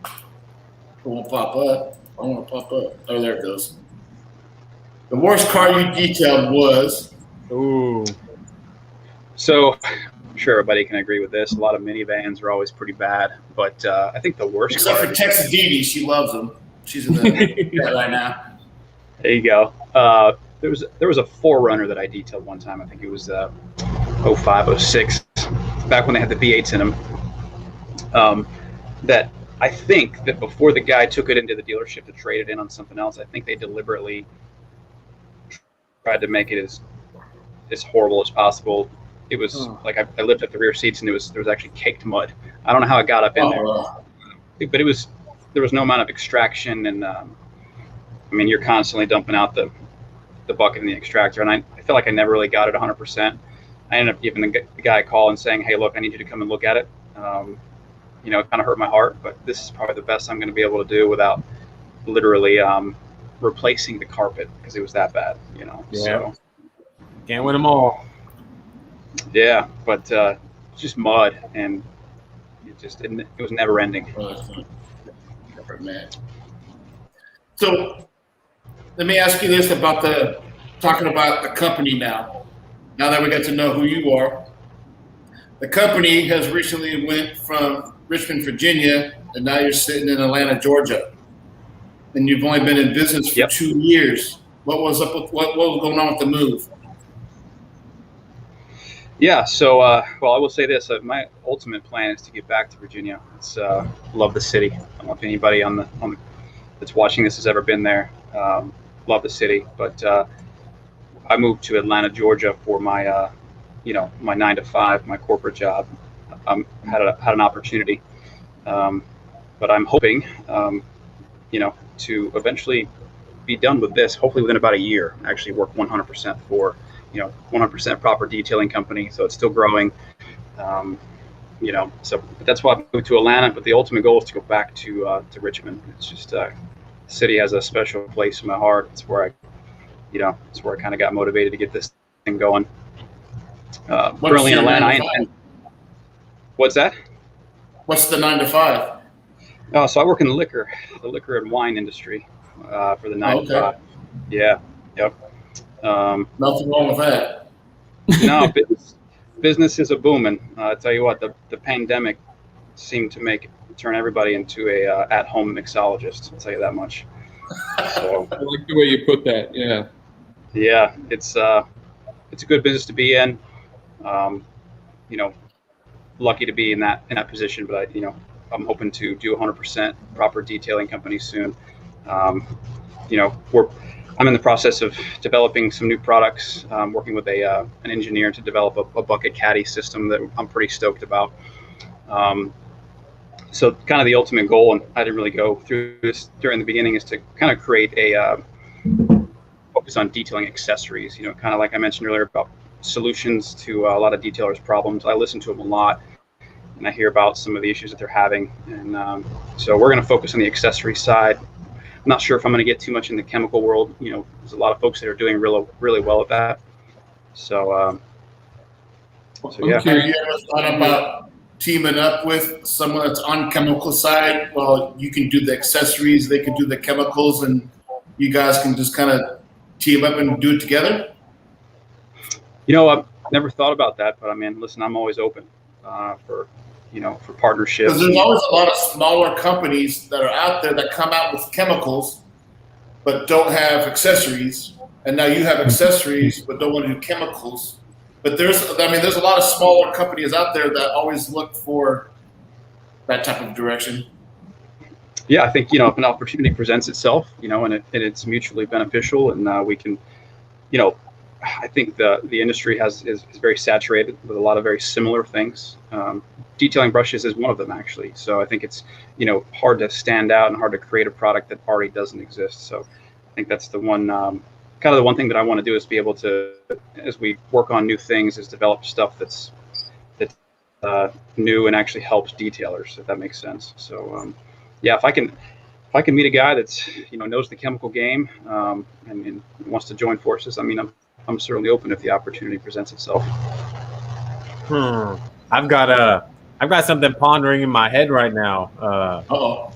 It won't pop up. I want to pop up. Oh, there it goes. The worst car you detailed was? Ooh. So sure everybody can agree with this. A lot of minivans are always pretty bad, but I think the worst. Except for Texas Dee, she loves them. She's in the chat right now. There you go. There was a 4Runner that I detailed one time. I think it was 05, 06, back when they had the V8s in them. That I think that before the guy took it into the dealership to trade it in on something else, I think they deliberately tried to make it as horrible as possible. It was like I lifted up the rear seats and there was actually caked mud. I don't know how it got up in there, but there was no amount of extraction, and I mean, you're constantly dumping out the bucket in the extractor, and I feel like I never really got it 100%. I ended up giving the guy a call and saying, hey, look, I need you to come and look at it. You know, it kind of hurt my heart, but this is probably the best I'm going to be able to do without literally replacing the carpet, because it was that bad, you know. Yeah. So Can't win them all. yeah, but just mud, and it was never ending. Man. So let me ask you this about talking about the company now. Now that we get to know who you are, the company has recently went from Richmond, Virginia, and now you're sitting in Atlanta, Georgia. And you've only been in business for 2 years. What was up with what was going on with the move? Yeah, so well, I will say this: my ultimate plan is to get back to Virginia. It's love the city. I don't know if anybody on the that's watching this has ever been there. Love the city, but I moved to Atlanta, Georgia for my my 9-to-5, my corporate job. Had an opportunity, but I'm hoping to eventually be done with this. Hopefully within about a year. Actually work 100% for 100% proper detailing company. So it's still growing. So but that's why I moved to Atlanta. But the ultimate goal is to go back to Richmond. It's just the city has a special place in my heart. It's where I kind of got motivated to get this thing going. Currently in Atlanta, what's that? What's the 9-to-5? Oh, so I work in the liquor and wine industry for the 9-to-5. Yeah, yep. Nothing wrong with that. No, business is a booming. I tell you what, the pandemic seemed to turn everybody into a at-home mixologist. I'll tell you that much. So, I like the way you put that. Yeah. Yeah, it's a good business to be in. Lucky to be in that position, but I'm hoping to do 100% proper detailing company soon. I'm in the process of developing some new products, working with an engineer to develop a bucket caddy system that I'm pretty stoked about. So kind of the ultimate goal, and I didn't really go through this during the beginning, is to kind of create a focus on detailing accessories, kind of like I mentioned earlier about solutions to a lot of detailers' problems. I listen to them a lot, and I hear about some of the issues that they're having. And so we're going to focus on the accessory side. I'm not sure if I'm going to get too much in the chemical world. There's a lot of folks that are doing really well at that. So yeah. Have you ever thought about teaming up with someone that's on chemical side? Well, you can do the accessories, they can do the chemicals, and you guys can just kind of team up and do it together? I've never thought about that, but I mean, listen, I'm always open for partnerships. Because there's always a lot of smaller companies that are out there that come out with chemicals but don't have accessories, and now you have accessories but don't want to do chemicals. But there's a lot of smaller companies out there that always look for that type of direction. Yeah, I think if an opportunity presents itself, and it's mutually beneficial, and we can, I think the industry is very saturated with a lot of very similar things. Detailing brushes is one of them, actually. So I think it's hard to stand out and hard to create a product that already doesn't exist. So I think that's the one kind of the one thing that I want to do, is be able to, as we work on new things, is develop stuff that's new and actually helps detailers, if that makes sense. So yeah, if I can meet a guy that's knows the chemical game and wants to join forces, I mean, I'm certainly open if the opportunity presents itself. I've got something pondering in my head right now.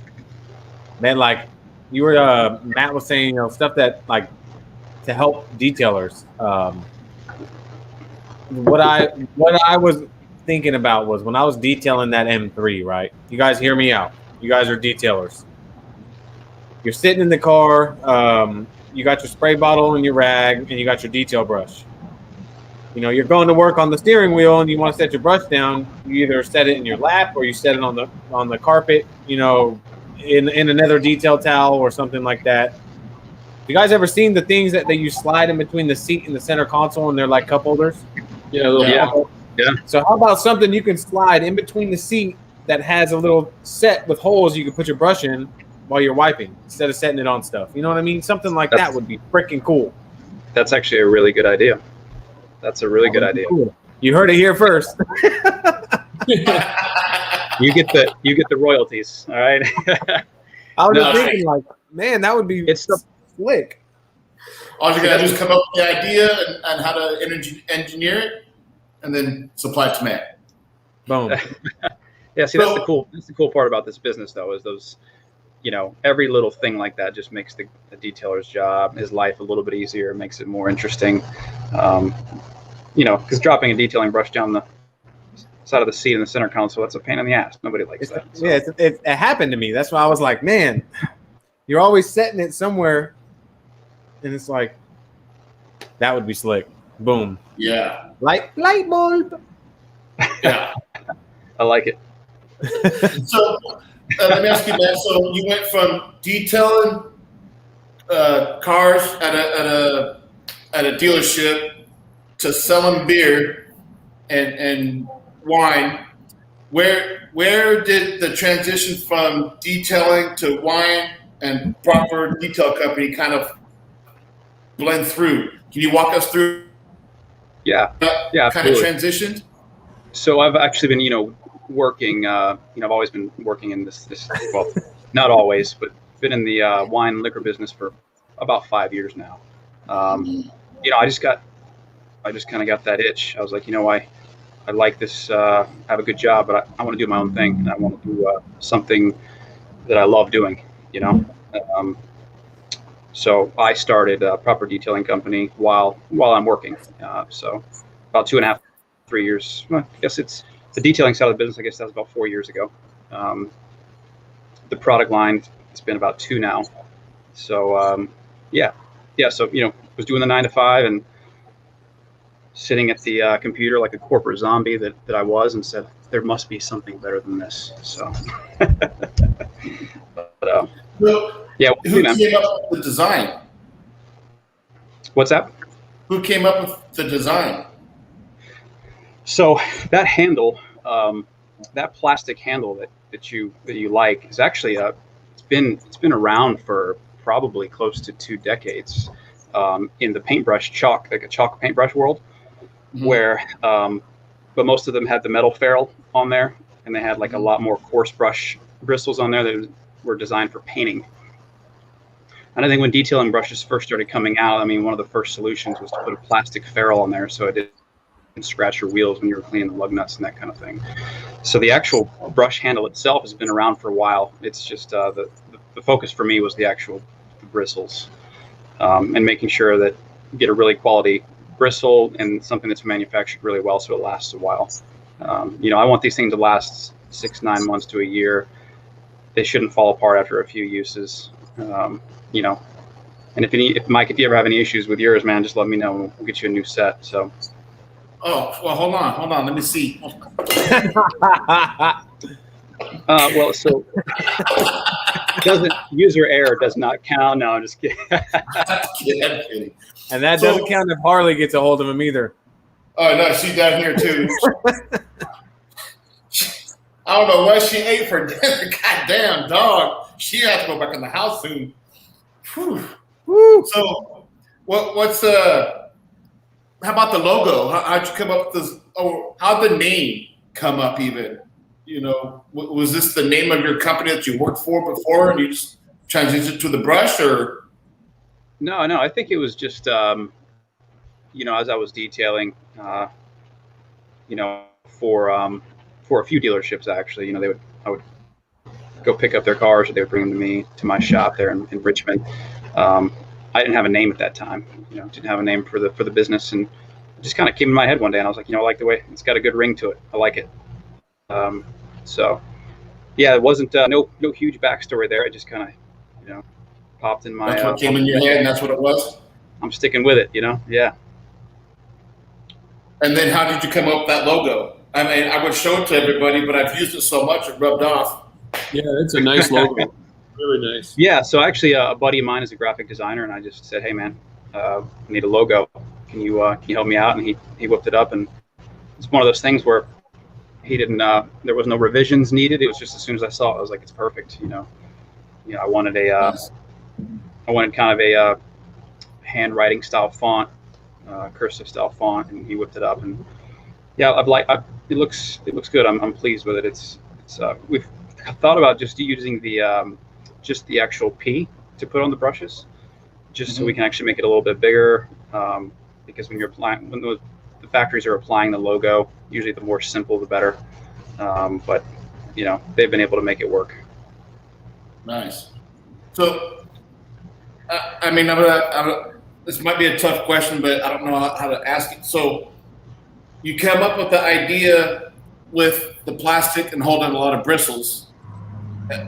Man, like you were, Matt was saying, stuff that like to help detailers. What I was thinking about was when I was detailing that M3, right? You guys hear me out. You guys are detailers. You're sitting in the car. You got your spray bottle and your rag, and you got your detail brush. You know, you're going to work on the steering wheel, and you want to set your brush down. You either set it in your lap or you set it on the carpet. You know, in another detail towel or something like that. You guys ever seen the things that you slide in between the seat and the center console, and they're like cup holders? Yeah. So how about something you can slide in between the seat that has a little set with holes you can put your brush in while you're wiping instead of setting it on stuff? You know what I mean? Something like that would be freaking cool. That's actually a really good idea. That's a really good idea. Cool. You heard it here first. You get the royalties. All right. I was just thinking, like, man, that would be slick. All you gotta do is come up with the idea and how to engineer it, and then supply it to man. Boom. Yeah. See, that's the cool part about this business, though, is those. You know, every little thing like that just makes the detailer's job, his life, a little bit easier, makes it more interesting. You know, because dropping a detailing brush down the side of the seat in the center console, that's a pain in the ass. Nobody likes that. So. Yeah, it happened to me. That's why I was like, man, you're always setting it somewhere, and it's like, that would be slick. Boom. Yeah. Light bulb. Yeah. I like it. So let me ask you, man. So you went from detailing cars at a dealership to selling beer and wine. Where did the transition from detailing to wine and proper detail company kind of blend through? Can you walk us through? Yeah. Kind of transitioned. So I've actually been, working. I've always been working in this. Well, not always, but been in the wine and liquor business for about 5 years now. I just kind of got that itch. I was like, I like this. Have a good job, but I want to do my own thing, and I want to do something that I love doing. So I started a proper detailing company while I'm working. So about 2.5, 3 years. Well, I guess it's the detailing side of the business. I guess that was about 4 years ago. The product line, it's been about 2 now. So yeah. So was doing the 9 to 5 and sitting at the computer like a corporate zombie that I was, and said there must be something better than this. So. Yeah. Who came up with the design? What's that? Who came up with the design? So that handle, that plastic handle that you like, is actually it's been around for probably close to 2 decades in the paintbrush chalk, like a chalk paintbrush world, where but most of them had the metal ferrule on there, and they had like a lot more coarse brush bristles on there that were designed for painting. And I think when detailing brushes first started coming out, one of the first solutions was to put a plastic ferrule on there so it didn't scratch your wheels when you were cleaning the lug nuts and that kind of thing. So the actual brush handle itself has been around for a while. It's just the focus for me was the actual bristles, and making sure that you get a really quality bristle and something that's manufactured really well so it lasts a while. I want these things to last 6-9 months to a year. They shouldn't fall apart after a few uses. And if Mike, if you ever have any issues with yours, man, just let me know. We'll get you a new set. So. Oh, well, hold on. Let me see. Well, so user error does not count. No, I'm just kidding. Yeah, kidding. And that doesn't count if Harley gets a hold of him either. Oh, no, she's down here too. I don't know what she ate for dinner. Goddamn dog. She has to go back in the house soon. Whew. Woo. So, what's how about the logo? How'd you come up with this? Oh, how'd the name come up even? Was this the name of your company that you worked for before and you just transitioned to the brush, or? No, I think it was just, as I was detailing, for a few dealerships, actually, I would go pick up their cars, or they would bring them to me, to my shop there in Richmond. I didn't have a name at that time, didn't have a name for the business. And just kind of came in my head one day, and I was like, I like the way it's got a good ring to it. I like it. So yeah, it wasn't no huge backstory there. It just kind of popped in my. That's what came in your head, and that's what it was. I'm sticking with it. Yeah. And then how did you come up with that logo? I mean, I would show it to everybody, but I've used it so much it rubbed off. Yeah, it's a nice logo. Really nice. Yeah, so actually a buddy of mine is a graphic designer, and I just said, hey man, I need a logo. Can you help me out? And he whipped it up, and it's one of those things where he didn't there was no revisions needed. It was just as soon as I saw it, I was like, it's perfect. I wanted I wanted kind of a handwriting style font, cursive style font, and he whipped it up, and yeah, it looks good. I'm pleased with it. We've thought about just using the actual P to put on the brushes, just so we can actually make it a little bit bigger. Because when the factories are applying the logo, usually the more simple the better. But they've been able to make it work. Nice. So, I mean, this might be a tough question, but I don't know how to ask it. So, you came up with the idea with the plastic and holding a lot of bristles.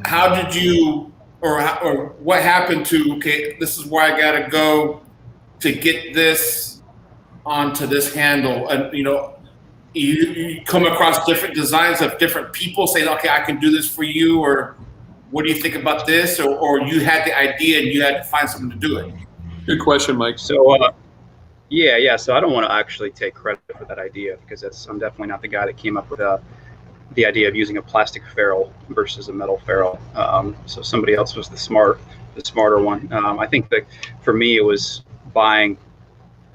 How did you, or what happened to? Okay, this is where I got to go to get this onto this handle, and you come across different designs of different people saying, okay, I can do this for you, or what do you think about this, or you had the idea and you had to find someone to do it? Good question, Mike. So yeah, so I don't want to actually take credit for that idea, because I'm definitely not the guy that came up with the idea of using a plastic ferrule versus a metal ferrule. So somebody else was the smarter one. I think that for me it was buying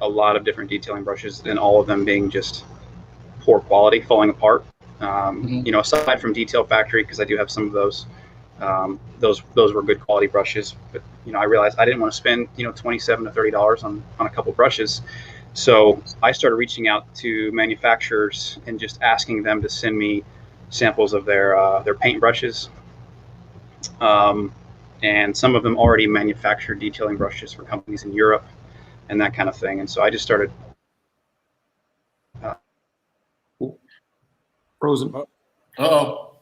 a lot of different detailing brushes, and all of them being just poor quality, falling apart. Aside from Detail Factory, because I do have some of those, those were good quality brushes. But I realized I didn't want to spend $27 to $30 on a couple brushes, so I started reaching out to manufacturers and just asking them to send me samples of their paint brushes. And some of them already manufactured detailing brushes for companies in Europe and that kind of thing. And so I just started. Frozen. Uh-oh.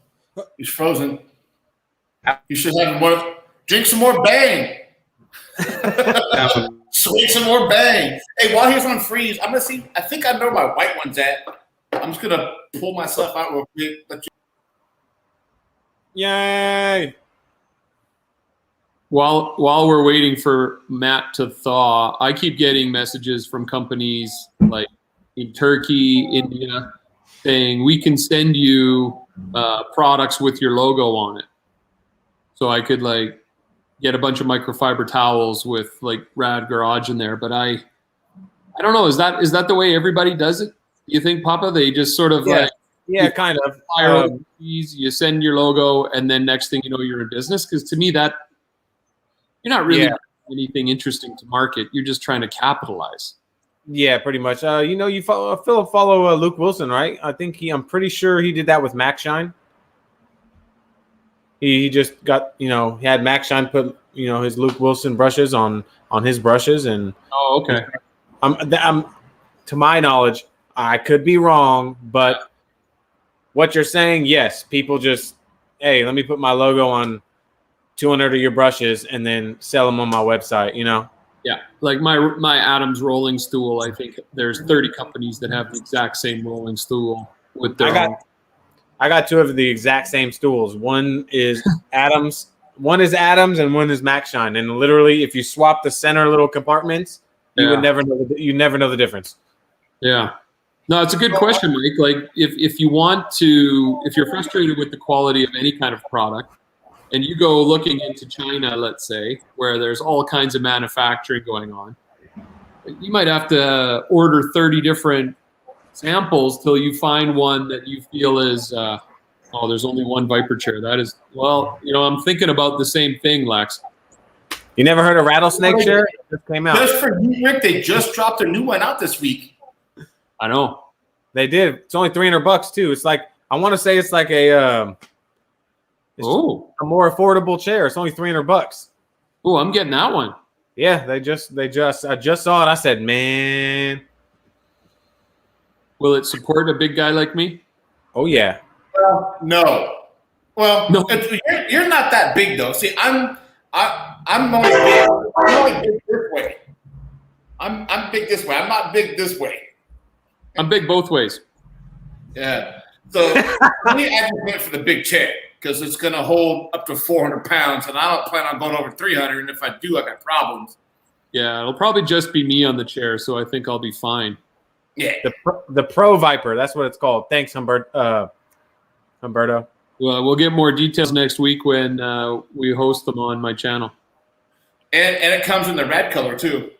He's frozen. You should have more. Drink some more Bang. Swing some more Bang. Hey, while he's on freeze, I'm going to see. I think I know where my white one's at. I'm just going to pull myself out real quick. Yay. While we're waiting for Matt to thaw, I keep getting messages from companies like in Turkey, India, saying we can send you products with your logo on it. So I could get a bunch of microfiber towels with radgarageyyc in there. But I don't know. Is that the way everybody does it? You think, Papa? They just sort of kind of. You send your logo, and then next thing you know, you're in business. Because to me, that you're not really doing anything interesting to market. You're just trying to capitalize. Yeah, pretty much. You follow Luke Wilson, right? I think I'm pretty sure he did that with MacShine. He just got, he had MacShine put, his Luke Wilson brushes on his brushes, and okay. I'm to my knowledge, I could be wrong, but what you're saying, yes, people just, hey, let me put my logo on 200 of your brushes and then sell them on my website, Yeah, like my Adams rolling stool. I think there's 30 companies that have the exact same rolling stool with their. I got two of the exact same stools. One is Adams, and one is MacShine. And literally, if you swap the center little compartments, you would never know. You never know the difference. Yeah, no, it's a good question, Mike. Like if you're frustrated with the quality of any kind of product, and you go looking into China, let's say, where there's all kinds of manufacturing going on, you might have to order 30 different samples till you find one that you feel is, there's only one Viper chair. That is, I'm thinking about the same thing, Lex. You never heard of rattlesnake chair? It just came out. Just for you, Rick, they just dropped a new one out this week. I know. They did. It's only $300 too. It's like, I want to say it's like a more affordable chair. It's only $300. Oh, I'm getting that one. Yeah, I just saw it. I said, man. Will it support a big guy like me? Oh yeah. Well, no. Well, No. You're not that big though. See, I'm only big. I'm only big this way. I'm big this way. I'm not big this way. I'm big both ways. Yeah. So for me, I just went for the big chair because it's going to hold up to 400 pounds, and I don't plan on going over 300. And if I do, I got problems. Yeah, it'll probably just be me on the chair, so I think I'll be fine. Yeah. The Pro Viper. That's what it's called. Thanks, Humberto. Well, we'll get more details next week when we host them on my channel. And it comes in the red color too.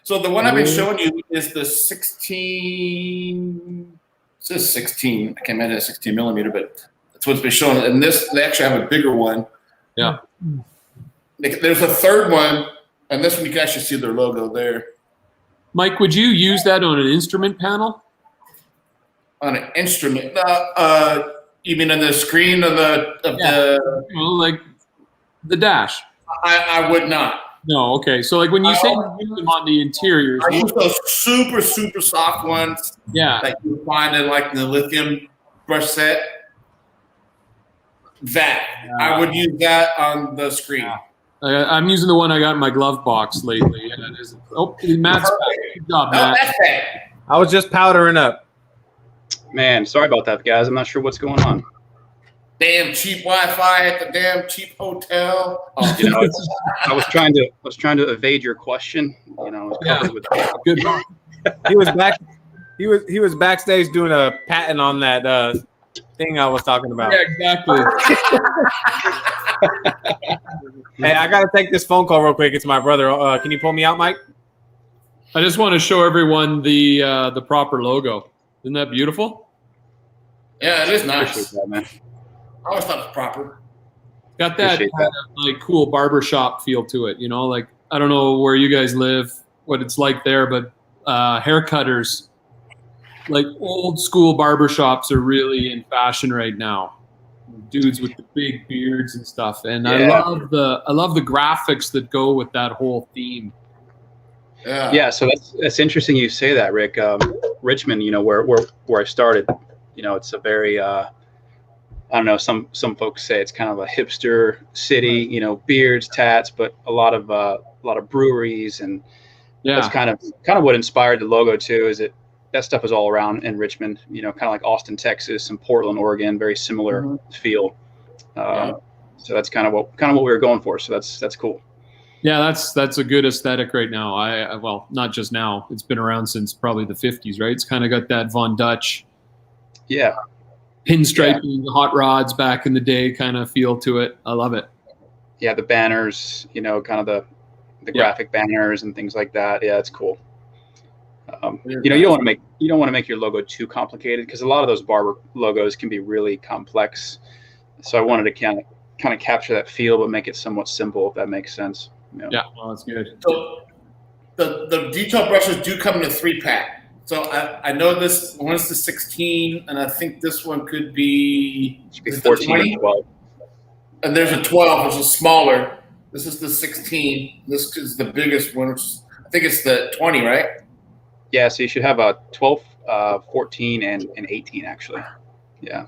So the one I've been showing you is the 16. It says 16. I can't imagine a 16 millimeter, but that's what's been shown. And this, they actually have a bigger one. Yeah. There's a third one, and this one you can actually see their logo there. Mike, would you use that on an instrument panel? On an instrument. You mean on the screen of the Well, like the dash. I would not. No, okay. So like when you say you use them on the interiors, I use those super, super soft ones yeah. that you find in like the lithium brush set. I would use that on the screen. I'm using the one I got in my glove box lately. And it is, Matt's back. Good job, No, Matt. that's bad. I was just powdering up. Man, sorry about that, guys. I'm not sure what's going on. Damn cheap Wi-Fi at the damn cheap hotel. Oh, You know, I was trying to evade your question. You know, I was covered with Good. He was back. He was backstage doing a patent on that thing I was talking about. Yeah, exactly. Hey, I gotta take this phone call real quick. It's my brother. Can you pull me out, Mike? I just want to show everyone the proper logo. Isn't that beautiful? yeah, it is appreciate nice. that, man. I always thought it was proper. Got that Appreciate kind of like cool barbershop feel to it. You know, like I don't know where you guys live, what it's like there, but haircutters, like old school barbershops are really in fashion right now. Dudes with the big beards and stuff. And I Yeah. love the graphics that go with that whole theme. Yeah. Yeah, so that's interesting you say that, Rick. Richmond, you know, where I started, you know, it's a very I don't know, some folks say it's kind of a hipster city, you know, beards, tats, but a lot of breweries, and that's kind of what inspired the logo too. Is that stuff is all around in Richmond, you know, kind of like Austin, Texas, and Portland, Oregon, very similar feel. So that's kind of what we were going for. So that's cool. Yeah, that's a good aesthetic right now. Well, not just now. It's been around since probably the 50s, right? It's kind of got that Von Dutch, Yeah. pinstriping, hot rods back in the day kind of feel to it. I love it. Yeah, the banners, you know, kind of the graphic banners and things like that. Yeah, it's cool. You know, you don't want to make your logo too complicated, because a lot of those barber logos can be really complex. So I wanted to kind of capture that feel, but make it somewhat simple, if that makes sense. You know? Yeah, well, that's good. So the detail brushes do come in a 3-pack. So I know this one's the 16, and I think this one could be, It should be is it the 14 20? and 12. And there's a 12, which is smaller. This is the 16. This is the biggest one, which is, I think it's the 20, right? Yeah, so you should have a 12, 14, and 18 actually. Yeah.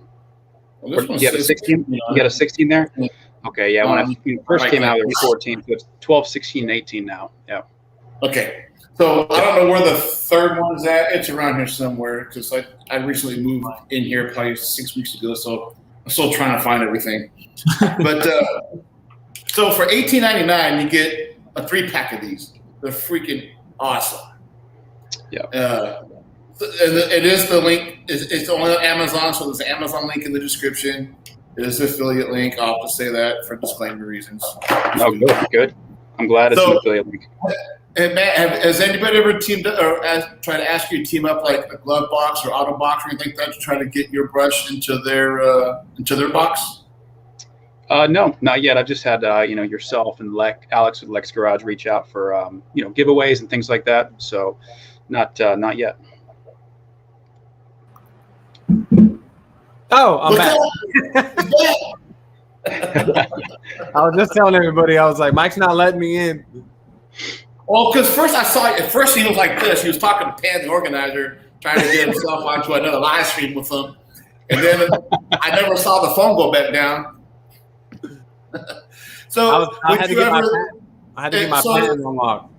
Well, this one You have a says 16? You got a 16 there? Yeah. Okay, yeah. When I first right came out, there. there was 14. So it's 12, 16, and 18 now. Yeah. Okay. So I don't know where the third one's at. It's around here somewhere, because I recently moved in here probably 6 weeks ago, so I'm still trying to find everything. But so for $18.99, you get a 3-pack of these. They're freaking awesome. Yeah. It is the link. It's only on Amazon, so there's an Amazon link in the description. It is an affiliate link. I'll have to say that for disclaimer reasons. Oh, good. I'm glad it's an affiliate link. And Matt, has anybody ever teamed up or tried to ask you to team up like a glove box or auto box or anything like that to try to get your brush into their box? No, not yet. I've just had you know, yourself and Alex with Lex Garage reach out for you know, giveaways and things like that. So not yet. Oh, I'm back. I was just telling everybody. I was like, Mike's not letting me in. Well, because first I saw it. At first he was like this. He was talking to Pan, the organizer, trying to get himself onto another live stream with him. And then I never saw the phone go back down. So I had to get my patent unlocked.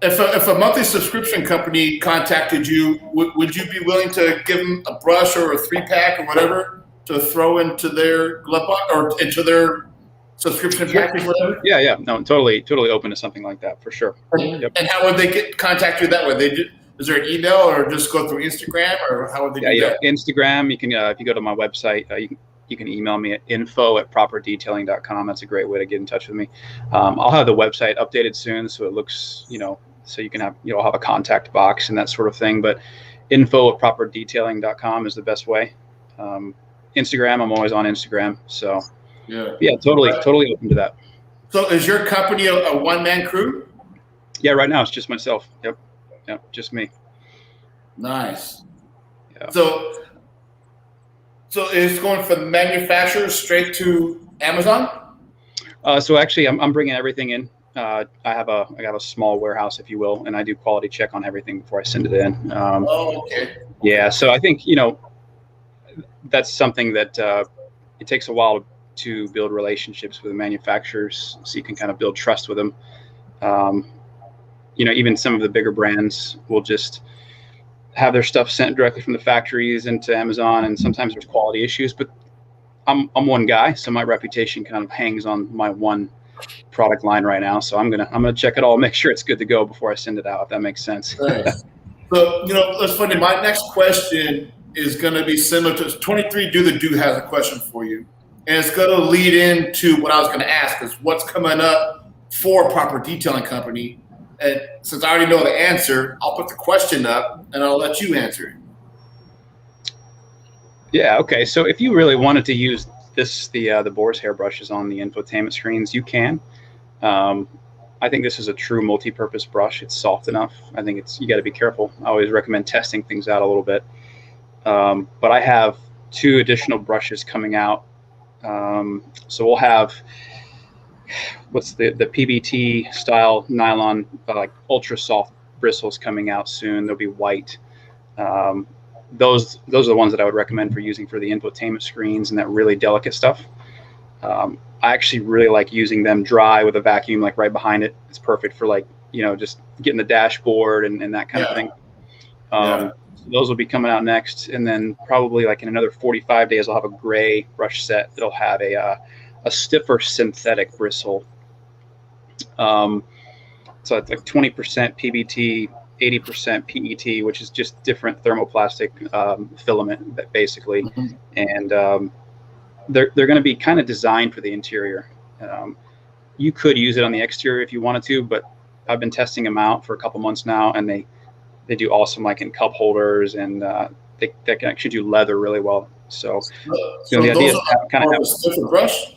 If a monthly subscription company contacted you, would you be willing to give them a brush or a 3-pack or whatever to throw into their glove box or into their subscription package, whatever? Yeah. No, totally open to something like that for sure. And how would they contact you that way? Is there an email or just go through Instagram, or how would they do that? Instagram. You can if you go to my website, you can email me at info@properdetailing.com. That's a great way to get in touch with me. I'll have the website updated soon, so it looks, so you can have, I'll have a contact box and that sort of thing. But info@properdetailing.com is the best way. Instagram, I'm always on Instagram. So yeah, totally open to that. So is your company a one-man crew? Yeah, right now it's just myself. Yep, just me. Nice. Yeah. So it's going from manufacturers straight to Amazon? So actually, I'm bringing everything in. I have a small warehouse, if you will, and I do quality check on everything before I send it in. Okay. Yeah, so I think that's something that it takes a while to build relationships with the manufacturers, so you can kind of build trust with them. Even some of the bigger brands will just have their stuff sent directly from the factories into Amazon, and sometimes there's quality issues. But I'm one guy, so my reputation kind of hangs on my one product line right now. So I'm gonna check it all, make sure it's good to go before I send it out, if that makes sense. Nice. So it's funny. My next question is going to be similar to 23. Do has a question for you, and it's going to lead into what I was going to ask: is what's coming up for Proper Detailing Company? And since I already know the answer, I'll put the question up and I'll let you answer it. Yeah. Okay. So if you really wanted to use the boar's hair brushes on the infotainment screens, you can. I think this is a true multi-purpose brush. It's soft enough. I think you got to be careful. I always recommend testing things out a little bit. But I have 2 additional brushes coming out. So we'll have what's the PBT style nylon, like ultra soft bristles coming out soon. They'll be white. Those are the ones that I would recommend for using for the infotainment screens and that really delicate stuff. I actually really like using them dry with a vacuum, like right behind it. It's perfect for just getting the dashboard and that kind of thing. So those will be coming out next. And then probably like in another 45 days, I'll have a gray brush set that'll have a stiffer synthetic bristle. So it's like 20% PBT, 80% PET, which is just different thermoplastic filament, basically. Mm-hmm. And they're going to be kind of designed for the interior. You could use it on the exterior if you wanted to, but I've been testing them out for a couple months now, and they do awesome, like in cup holders, and they can actually do leather really well. So the idea is kind of have a stiffer brush.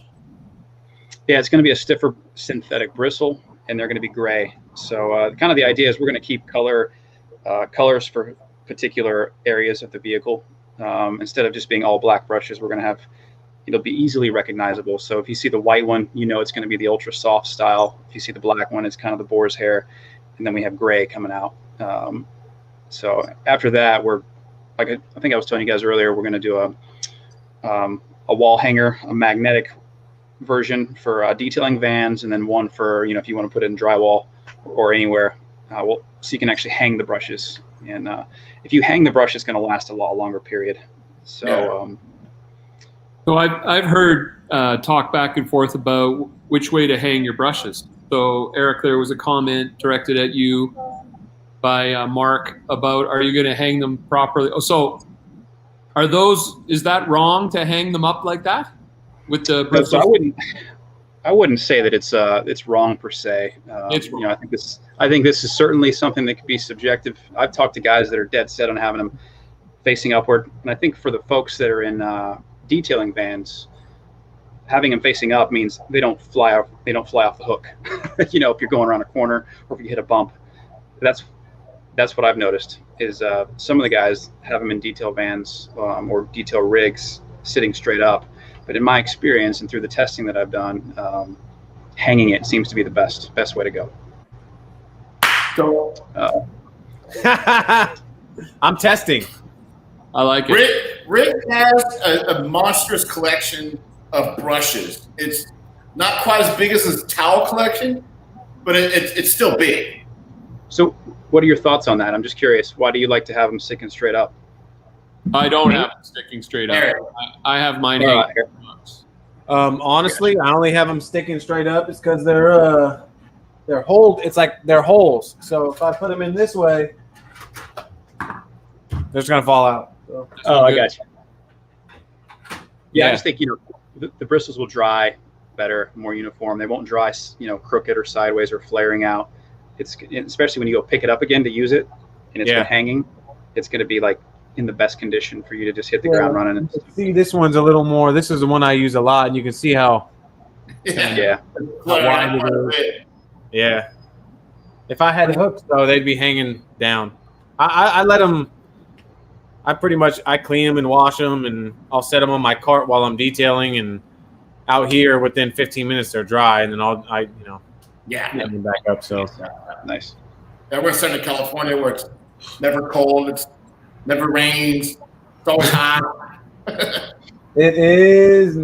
Yeah, it's going to be a stiffer synthetic bristle, and they're going to be gray. So kind of the idea is we're going to keep colors for particular areas of the vehicle. Instead of just being all black brushes, we're going to have, it'll be easily recognizable. So if you see the white one, it's going to be the ultra soft style. If you see the black one, it's kind of the boar's hair. And then we have gray coming out. So after that, we're, like I think I was telling you guys earlier, we're going to do a wall hanger, a magnetic version for detailing vans, and then one for, if you want to put it in drywall or anywhere. So you can actually hang the brushes. And if you hang the brush, it's going to last a lot longer period. So, So I've heard talk back and forth about which way to hang your brushes. So Eric, there was a comment directed at you by Mark about, are you going to hang them properly? Oh, so is that wrong to hang them up like that with the bristles? So I wouldn't say that it's wrong per se. It's wrong. I think this is certainly something that could be subjective. I've talked to guys that are dead set on having them facing upward, and I think for the folks that are in detailing vans, having them facing up means they don't fly off the hook. If you're going around a corner or if you hit a bump, that's what I've noticed is some of the guys have them in detail vans or detail rigs sitting straight up. But in my experience and through the testing that I've done, hanging it seems to be the best way to go. So, I'm testing. I like it. Rick has a monstrous collection of brushes. It's not quite as big as his towel collection, but it's still big. So, what are your thoughts on that? I'm just curious. Why do you like to have them sticking straight up? I don't have it sticking straight up. I have mine hanging. Honestly, I only have them sticking straight up. It's because they're hold. It's like they're holes. So if I put them in this way, they're just gonna fall out. So. Oh, I got you. Yeah, I just think the bristles will dry better, more uniform. They won't dry, crooked or sideways or flaring out. It's especially when you go pick it up again to use it, and it's been hanging. It's going to be like in the best condition for you to just hit the ground running. And see, this one's a little more. This is the one I use a lot, and you can see how. Yeah. How wide it is. Yeah. If I had hooks though, they'd be hanging down. I let them. I clean them and wash them, and I'll set them on my cart while I'm detailing. And out here, within 15 minutes, they're dry, and then get them back up. So nice. Yeah, we're in Southern California where it's never cold, it's never rains, it's always hot. It is.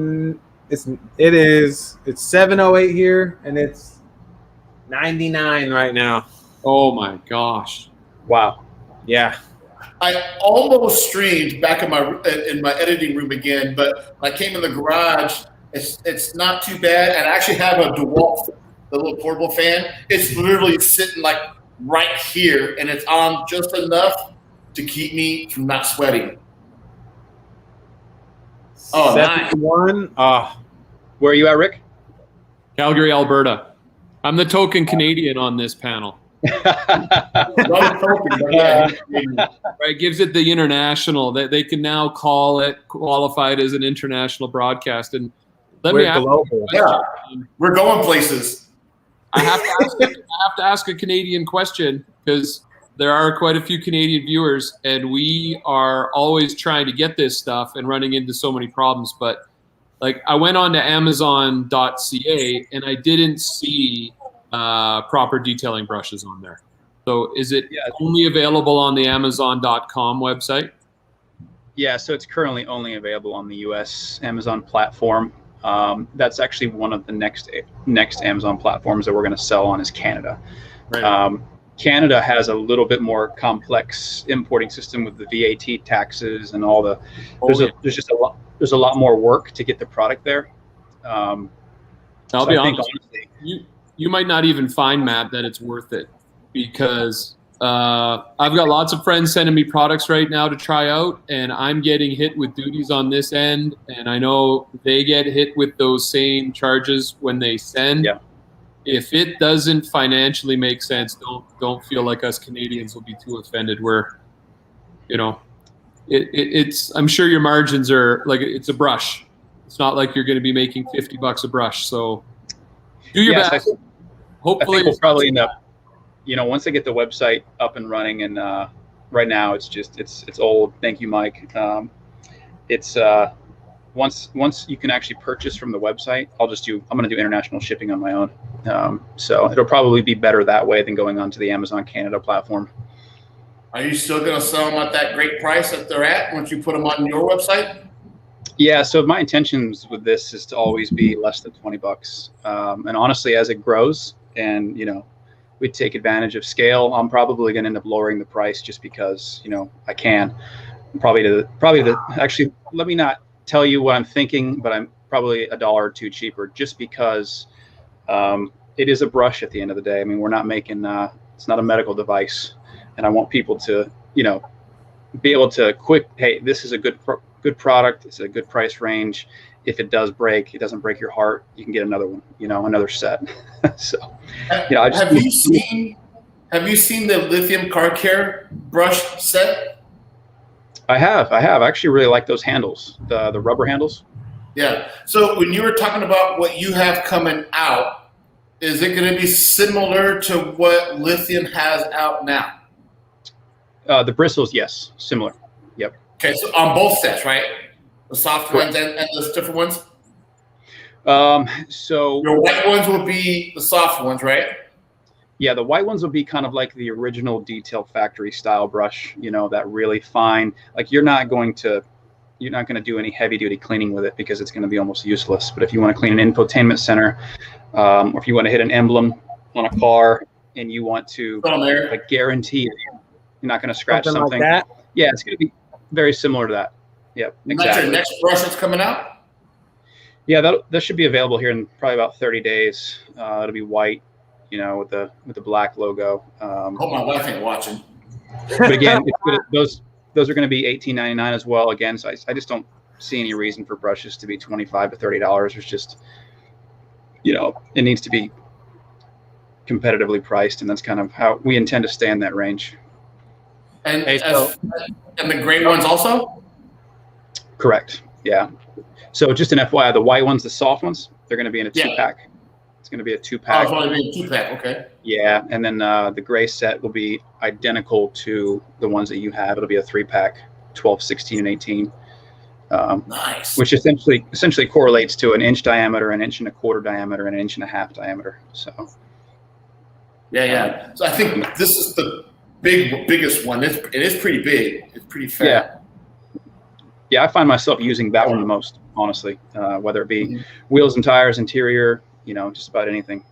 It's 7:08 here, and it's 99 right now. Oh my gosh! Wow. Yeah. I almost streamed back in my editing room again, but when I came in the garage, it's not too bad. And I actually have a DeWalt, the little portable fan. It's literally sitting like right here, and it's on just enough to keep me from not sweating. Oh, 71. Nice. Where are you at, Rick? Calgary, Alberta. I'm the token Canadian on this panel. Right, gives it the international that they can now qualify it as an international broadcast. And me ask global. We're going places. I have to ask a Canadian question because there are quite a few Canadian viewers, and we are always trying to get this stuff and running into so many problems. But like, I went on to Amazon.ca and I didn't see proper detailing brushes on there. So is it only available on the Amazon.com website? Yeah, so it's currently only available on the U.S. Amazon platform. That's actually one of the next Amazon platforms that we're going to sell on is Canada. Right. Canada has a little bit more complex importing system with the VAT taxes and all the. There's a lot more work to get the product there. I'll be honest. Honestly, you might not even find, Matt, that it's worth it because I've got lots of friends sending me products right now to try out, and I'm getting hit with duties on this end, and I know they get hit with those same charges when they send. Yeah. If it doesn't financially make sense, don't feel like us Canadians will be too offended. Where, it's I'm sure your margins are like it's a brush. It's not like you're going to be making $50 a brush. So do your best. Hopefully, I think we'll probably end up. Once I get the website up and running, and right now it's old. Thank you, Mike. It's once you can actually purchase from the website, I'm going to do international shipping on my own. So it'll probably be better that way than going onto the Amazon Canada platform. Are you still going to sell them at that great price that they're at once you put them on your website? Yeah. So my intentions with this is to always be less than $20. And honestly, as it grows and, we take advantage of scale, I'm probably going to end up lowering the price just because, I can. Actually, let me not tell you what I'm thinking, but I'm probably $1 or $2 cheaper just because it is a brush at the end of the day. I mean, we're not making, it's not a medical device. And I want people to, be able to hey, this is a good product. It's a good price range. If it does break, it doesn't break your heart. You can get another one, another set. So, have you seen the lithium car care brush set? I have. I actually really like those handles, the rubber handles. Yeah. So when you were talking about what you have coming out, is it going to be similar to what lithium has out now? The bristles, yes, similar. Yep. Okay, so on both sets, right? The soft ones and the different ones? So your white ones will be the soft ones, right? Yeah, the white ones will be kind of like the original detail factory style brush, you know, that really fine. Like you're not going to do any heavy duty cleaning with it because it's going to be almost useless. But if you want to clean an infotainment center, or if you want to hit an emblem on a car and you want to like guarantee you're not going to scratch something. Like that? Yeah, it's going to be very similar to that. Yep, exactly. That's your next brush that's coming out? Yeah, that should be available here in probably about 30 days. It'll be white, you know, with the black logo. Hope my wife ain't watching. But again, those are going to be $18.99 as well. Again, so I just don't see any reason for brushes to be $25 to $30. It's just, you know, it needs to be competitively priced, and that's kind of how we intend to stay in that range. And and the gray ones also? Correct. Yeah. So just an FYI, the white ones, the soft ones, they're going to be in a 2-pack. It's going to be a 2-pack. Oh, it's only being 2-pack. Okay. Yeah, and then the gray set will be identical to the ones that you have. It'll be a 3-pack, 12, 16, and 18. Nice. Which essentially correlates to an inch diameter, an 1 1/4 diameter, and an 1 1/2 diameter. So. Yeah. So I think this is the biggest one. It is pretty big. It's pretty fat. Yeah. Yeah, I find myself using that one the most, honestly. Whether it be wheels and tires, interior, you know, just about anything.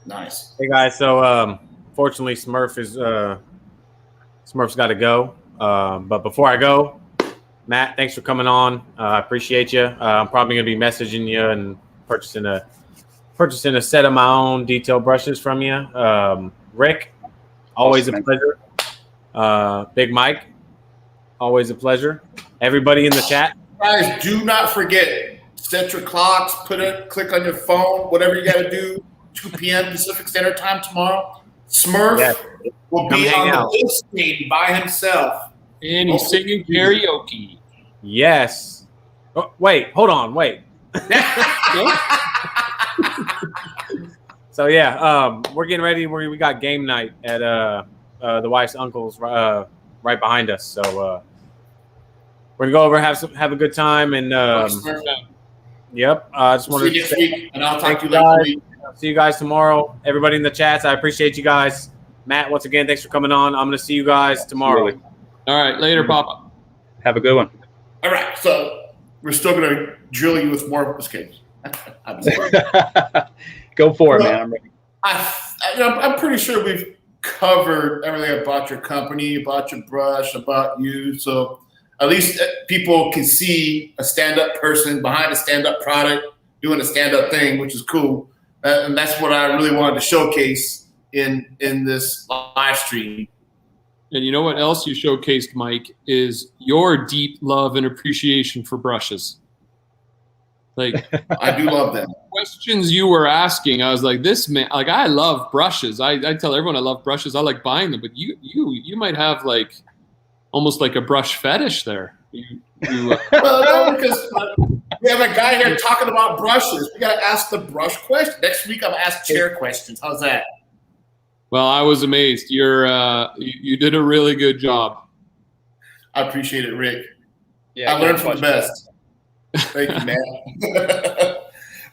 Nice. Hey guys, so fortunately Smurf's got to go. But before I go, Matt, thanks for coming on. I appreciate you. I'm probably gonna be messaging you and purchasing a set of my own detail brushes from you. Rick, always a pleasure. Big Mike, always a pleasure. Everybody in the chat. Guys, do not forget, set your clocks, click on your phone, whatever you got to do, 2 p.m. Pacific Standard Time tomorrow. Smurf will be on the screen by himself. And he's singing karaoke. Yes. Oh, wait, hold on, wait. So yeah, we're getting ready. We got game night at the wife's uncle's right behind us. So we're gonna go over have a good time and yep. I just wanted to say, and I'll talk to you later. See you guys tomorrow. Everybody in the chats, I appreciate you guys. Matt, once again, thanks for coming on. I'm gonna see you guys tomorrow. Absolutely. All right, later, Papa. Have a good one. All right, so we're still gonna drill you with more escapes. Go for it, man. I'm ready. I'm pretty sure we've covered everything about your company, about your brush, about you. So at least people can see a stand-up person behind a stand-up product doing a stand-up thing, which is cool. And that's what I really wanted to showcase in this live stream. And you know what else you showcased, Mike, is your deep love and appreciation for brushes. Like, I do love them. Questions you were asking, I was like, this man, like, I love brushes. I tell everyone I love brushes. I like buying them, but you might have like almost like a brush fetish there. Well, no, because we have a guy here talking about brushes. We got to ask the brush question. Next week, I'm going to ask chair questions. How's that? Well, I was amazed. You did a really good job. I appreciate it, Rick. Yeah, I learned from the best. Thank you, Matt.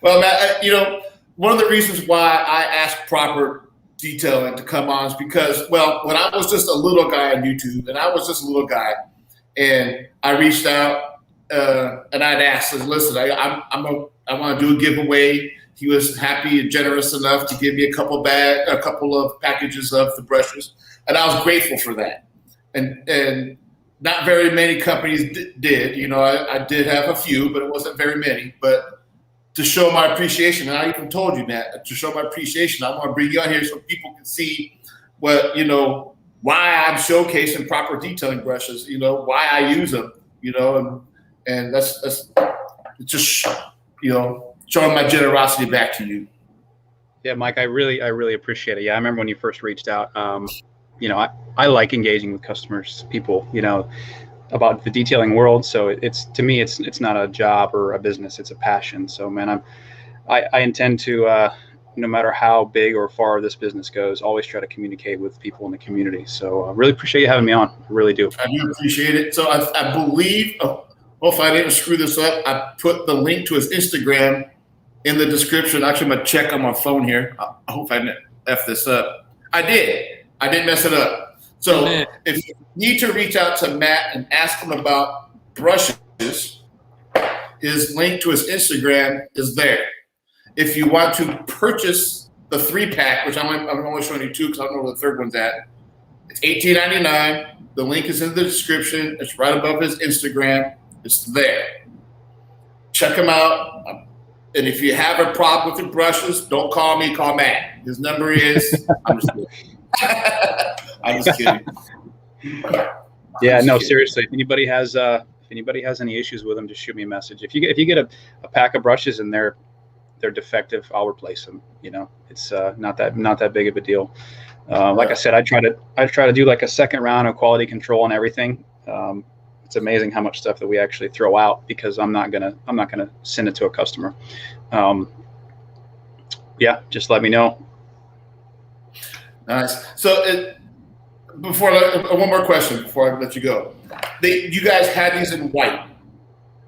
Well, Matt, one of the reasons why I asked proper detailing to come on is because, well, when I was just a little guy on YouTube, and I was just a little guy, and I reached out and I'd asked, listen, I want to do a giveaway. He was happy and generous enough to give me a couple of packages of the brushes, and I was grateful for that. And not very many companies did. I did have a few, but it wasn't very many. But to show my appreciation, and I even told you, Matt, to show my appreciation, I want to bring you on here so people can see what, why I'm showcasing proper detailing brushes, why I use them, and that's just, showing my generosity back to you. Yeah, Mike, I really appreciate it. Yeah, I remember when you first reached out. I like engaging with customers, people, about the detailing world. So to me, it's not a job or a business; it's a passion. So, man, I intend to, no matter how big or far this business goes, always try to communicate with people in the community. So, I really appreciate you having me on. I really do. I do appreciate it. So, I believe, if I didn't screw this up, I put the link to his Instagram in the description. Actually, I'm going to check on my phone here. I hope I didn't F this up. I did. I didn't mess it up. So if you need to reach out to Matt and ask him about brushes, his link to his Instagram is there. If you want to purchase the 3-pack, which I'm only showing you 2 because I don't know where the third one's at, it's $18.99. The link is in the description. It's right above his Instagram. It's there. Check him out. And if you have a problem with your brushes, don't call me. Call Matt. His number is. I'm just kidding. I'm just kidding. Yeah, no, seriously. If anybody has any issues with them, just shoot me a message. If you get a pack of brushes and they're defective, I'll replace them. You know, it's not that big of a deal. Like I said, I try to do like a second round of quality control on everything. It's amazing how much stuff that we actually throw out because I'm not gonna send it to a customer. Yeah, just let me know. Nice. So one more question before I let you go. You guys had these in white,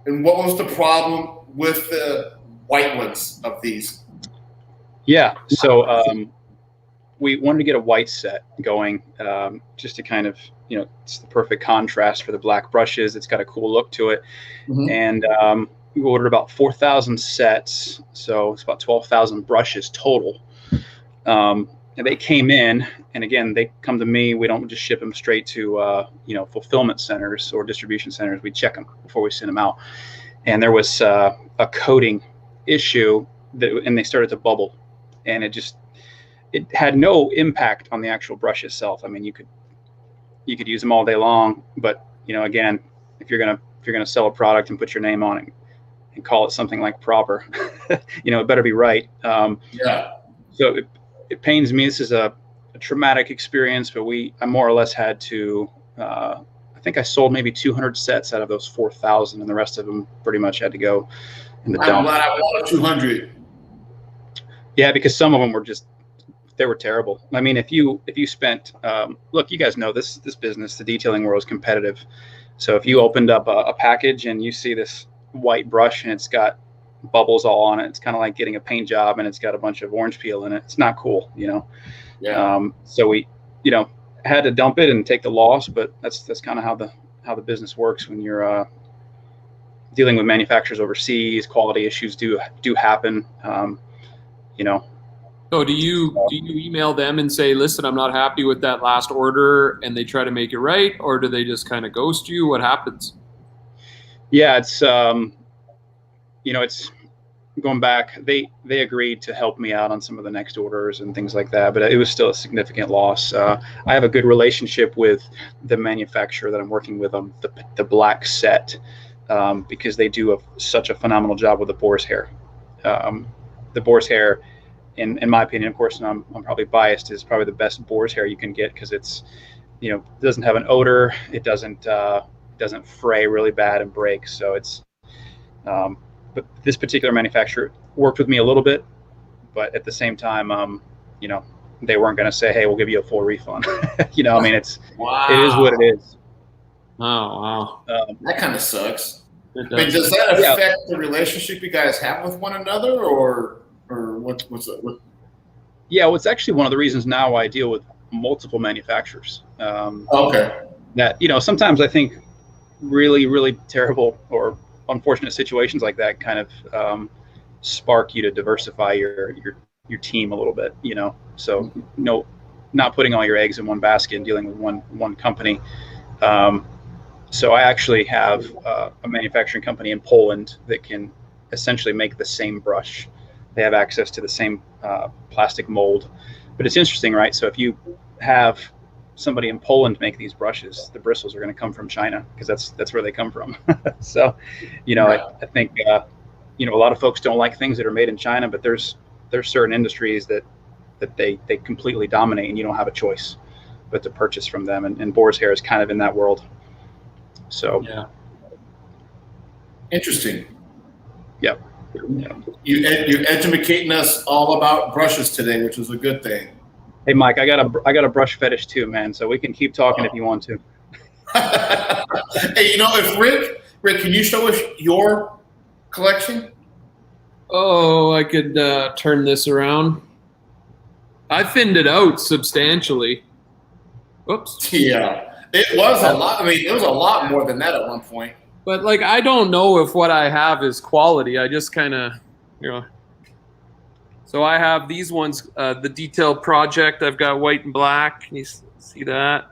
and what was the problem with the white ones of these? Yeah, so we wanted to get a white set going, just to kind of, it's the perfect contrast for the black brushes. It's got a cool look to it. Mm-hmm. And we ordered about 4,000 sets, so it's about 12,000 brushes total. And they came in, and again, they come to me. We don't just ship them straight to fulfillment centers or distribution centers. We check them before we send them out. And there was a coating issue and they started to bubble, and it had no impact on the actual brush itself. I mean, you could use them all day long, but again, if you're gonna sell a product and put your name on it and call it something like proper, it better be right. Yeah. So it pains me. This is a traumatic experience, but I more or less had to. I think I sold maybe 200 sets out of those 4,000, and the rest of them pretty much had to go in the dump. I'm glad I bought 200. Yeah, because some of them were they were terrible. I mean, if you spent, look, you guys know this business, the detailing world is competitive. So if you opened up a package and you see this white brush and it's got bubbles all on it, it's kind of like getting a paint job and it's got a bunch of orange peel in it. It's not cool, Yeah. So we, had to dump it and take the loss, but that's kind of how the business works when you're dealing with manufacturers overseas. Quality issues do happen. So do you email them and say, listen, I'm not happy with that last order, and they try to make it right, or do they just kind of ghost you? What happens? Yeah, it's it's going back. They agreed to help me out on some of the next orders and things like that, but it was still a significant loss. I have a good relationship with the manufacturer that I'm working with on the black set, because they do such a phenomenal job with the boar's hair. The boar's hair, in my opinion, of course, and I'm probably biased, is probably the best boar's hair you can get because it's, it doesn't have an odor. It doesn't fray really bad and break. So it's, but this particular manufacturer worked with me a little bit, but at the same time, they weren't going to say, hey, we'll give you a full refund. I mean, it is what it is. Oh, wow. That kind of sucks. Does that affect the relationship you guys have with one another, or what's it? Yeah, well, it's actually one of the reasons now I deal with multiple manufacturers. Okay. That, sometimes I think really, really terrible or unfortunate situations like that kind of spark you to diversify your team a little bit, so not putting all your eggs in one basket and dealing with one company. So I actually have a manufacturing company in Poland that can essentially make the same brush. They have access to the same plastic mold. But it's interesting, right? So if you have somebody in Poland make these brushes, the bristles are going to come from China because that's where they come from. So, I think a lot of folks don't like things that are made in China, but there's certain industries that they completely dominate, and you don't have a choice but to purchase from them. And boar's hair is kind of in that world. So yeah, interesting. Yep. You're educating us all about brushes today, which is a good thing. Hey, Mike, I got a brush fetish too, man. So we can keep talking if you want to. Hey, if Rick, can you show us your collection? Oh, I could turn this around. I thinned it out substantially. Oops. Yeah, it was a lot. I mean, it was a lot more than that at one point. But like, I don't know if what I have is quality. I just kind of, you know. So I have these ones, the detailed project. I've got white and black. Can you see that?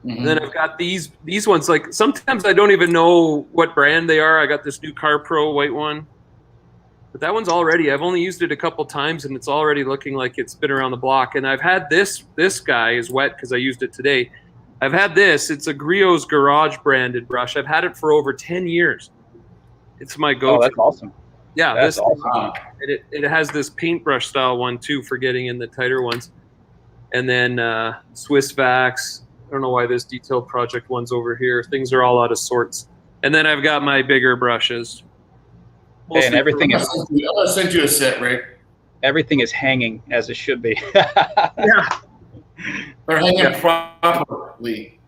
Mm-hmm. And then I've got these ones. Like sometimes I don't even know what brand they are. I got this new Car Pro white one. But that one's already, I've only used it a couple times and it's already looking like it's been around the block. And I've had this guy is wet because I used it today. I've had this. It's a Griot's Garage branded brush. I've had it for over 10 years. It's my go-to. Oh, that's awesome. Yeah, that's awesome. It has this paintbrush style one too for getting in the tighter ones. And then Swiss Vax. I don't know why this detailed project one's over here. Things are all out of sorts. And then I've got my bigger brushes. Hey, and everything is. I'm gonna send you a set, Rick. Everything is hanging as it should be. Yeah. They're hanging properly.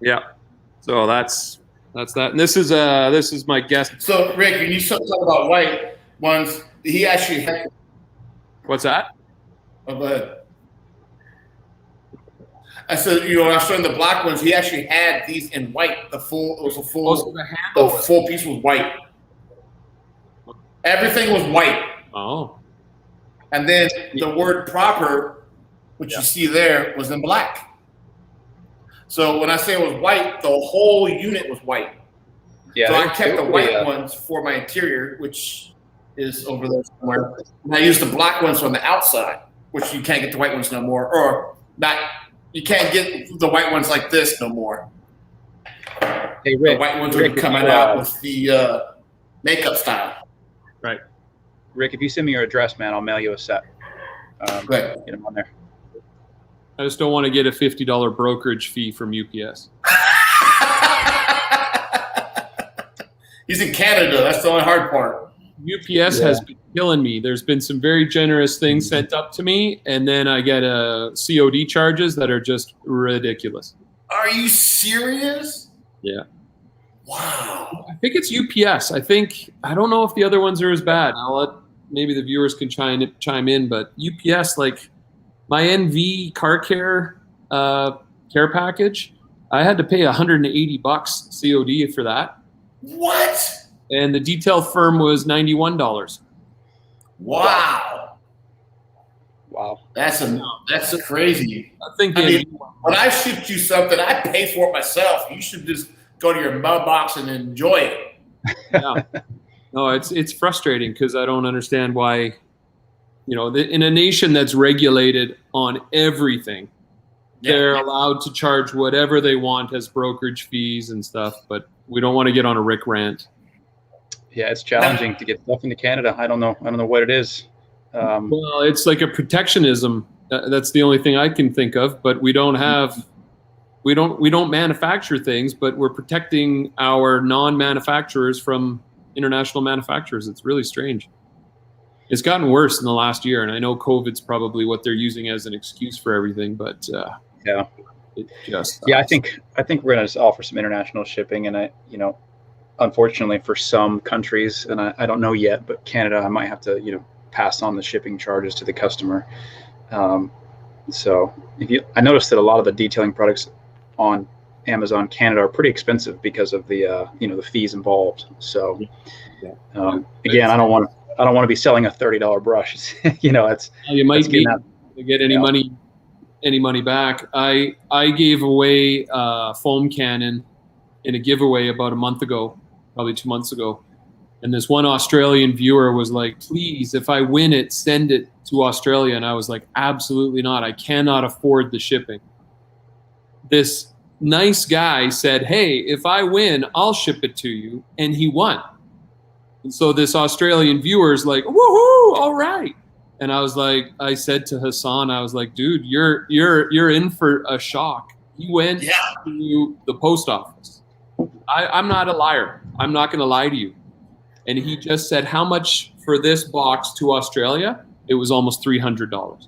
Yeah. So that's that. And this is my guest. So, Rick, when you talk about white ones, he actually had. What's that? Oh, go ahead. I said, when I was showing the black ones, he actually had these in white. The full piece was white. Everything was white. Oh. And then the word proper, which you see there, was in black. So when I say it was white, the whole unit was white. Yeah. So I kept the white ones for my interior, which is over there somewhere. And I used the black ones on the outside, which you can't get the white ones no more. Or not, you can't get the white ones like this no more. Hey, Rick. The white ones are coming out with the makeup style. Right. Rick, if you send me your address, man, I'll mail you a set. Good. Get them on there. I just don't want to get a $50 brokerage fee from UPS. He's in Canada. That's the only hard part. UPS has been killing me. There's been some very generous things sent up to me, and then I get COD charges that are just ridiculous. Are you serious? Yeah. Wow. I think it's UPS. I don't know if the other ones are as bad. I'll let maybe the viewers can chime in, but UPS, like my NV car care care package, I had to pay $180 COD for that. What? And the detail firm was $91. Wow. Wow. That's crazy. I mean, when I ship you something, I pay for it myself. You should just go to your mailbox and enjoy it. Yeah. No, it's frustrating because I don't understand why, in a nation that's regulated on everything, they're allowed to charge whatever they want as brokerage fees and stuff, but we don't want to get on a Rick rant. Yeah, it's challenging to get stuff into Canada. I don't know what it is. Well, it's like a protectionism. That's the only thing I can think of, but we don't manufacture things, but we're protecting our non-manufacturers from international manufacturers. It's really strange. It's gotten worse in the last year, and I know COVID's probably what they're using as an excuse for everything, but it just I think we're going to offer some international shipping, and unfortunately for some countries, and I don't know yet, but Canada, I might have to pass on the shipping charges to the customer. So I noticed that a lot of the detailing products on Amazon Canada are pretty expensive because of the the fees involved. So again, I don't want to be selling a $30 brush. You might need to get any money back. I gave away a foam cannon in a giveaway about a month ago, probably 2 months ago. And this one Australian viewer was like, please, if I win it, send it to Australia. And I was like, absolutely not. I cannot afford the shipping. This nice guy said, hey, if I win, I'll ship it to you. And he won. And so this Australian viewer is like, woohoo, all right. And I said to Hassan, I was like, dude, you're in for a shock. He went to the post office. I'm not a liar. I'm not going to lie to you. And he just said, how much for this box to Australia? It was almost $300.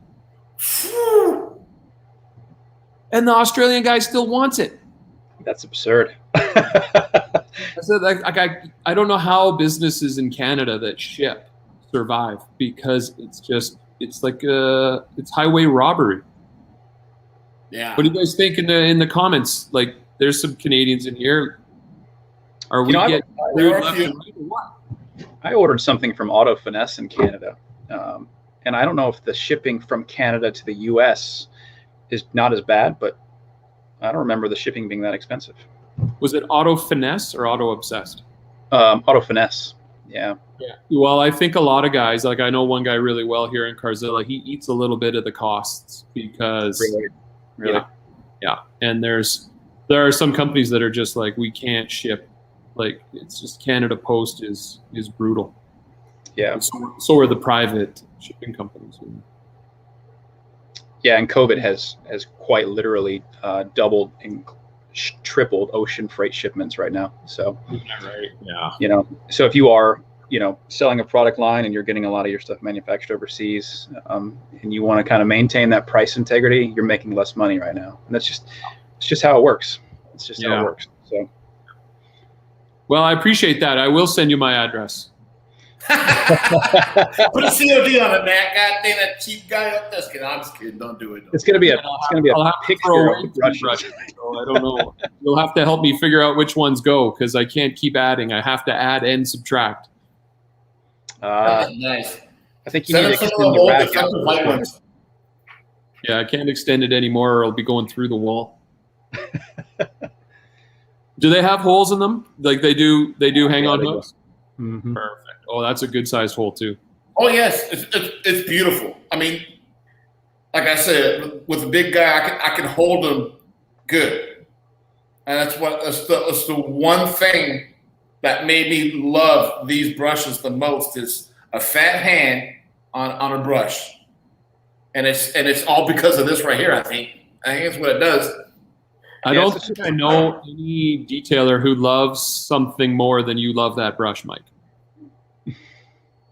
And the Australian guy still wants it. That's absurd. I said, I don't know how businesses in Canada that ship survive because it's like it's highway robbery. Yeah. What do you guys think in the comments? Like, there's some Canadians in here. Are we getting there are a left few. and right or what? I ordered something from Auto Finesse in Canada, and I don't know if the shipping from Canada to the U.S. is not as bad, but I don't remember the shipping being that expensive. Was it Auto Finesse or Auto Obsessed? Auto Finesse, yeah. Yeah. Well, I think a lot of guys, like I know one guy really well here in Carzilla, he eats a little bit of the costs because Really? Yeah. And there are some companies that are just like, we can't ship. Like, it's just Canada Post is brutal. Yeah. So are the private shipping companies. Yeah, and COVID has quite literally doubled and tripled ocean freight shipments right now. So, right. Yeah. you know, so if you are, you know, selling a product line and you're getting a lot of your stuff manufactured overseas, and you want to kind of maintain that price integrity, you're making less money right now. And it's just how it works. It's just how it works. So, well, I appreciate that. I will send you my address. Put a COD on it, Matt. God damn, that cheap guy up there. I'm just kidding. Don't do it. it's gonna be a I'll have to picture throw of away the brushes. brushes, so I don't know. You'll have to help me figure out which ones go because I can't keep adding. I have to add and subtract. Nice. I think you Send need us to some of extend the the old rack defensive white out. ones. Yeah, I can't extend it anymore or I'll be going through the wall. Do they have holes in them? Like they do hang on they do. hooks? Mm-hmm. Perfect. Oh, that's a good sized hole too. Oh yes, it's beautiful. I mean, like I said, with a big guy, I can hold him good, and that's the one thing that made me love these brushes the most is a fat hand on a brush, and it's all because of this right here. I think that's what it does. I don't think I know any detailer who loves something more than you love that brush, Mike.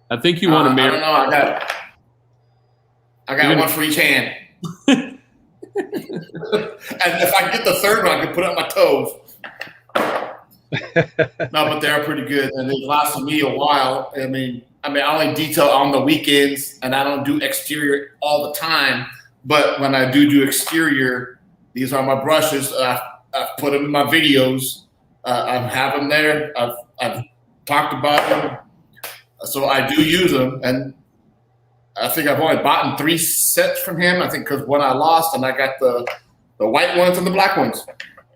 I think you want to marry. I don't know. I got one for each hand. And if I get the third one, I can put it on my toes. No, but they are pretty good, and they've lasted me a while. I mean, I only detail on the weekends, and I don't do exterior all the time. But when I do exterior, these are my brushes. I've put them in my videos. I have them there. I've talked about them. So I do use them, and I think I've only bought 3 sets from him. I think because one I lost, and I got the white ones and the black ones.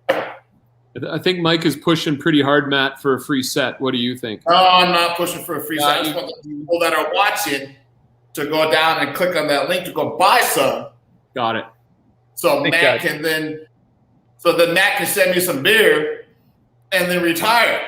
I think Mike is pushing pretty hard, Matt, for a free set. What do you think? No, I'm not pushing for a free set. I just want the people that are watching to go down and click on that link to go buy some. Got it. So Matt can then Matt can send me some beer and then retire.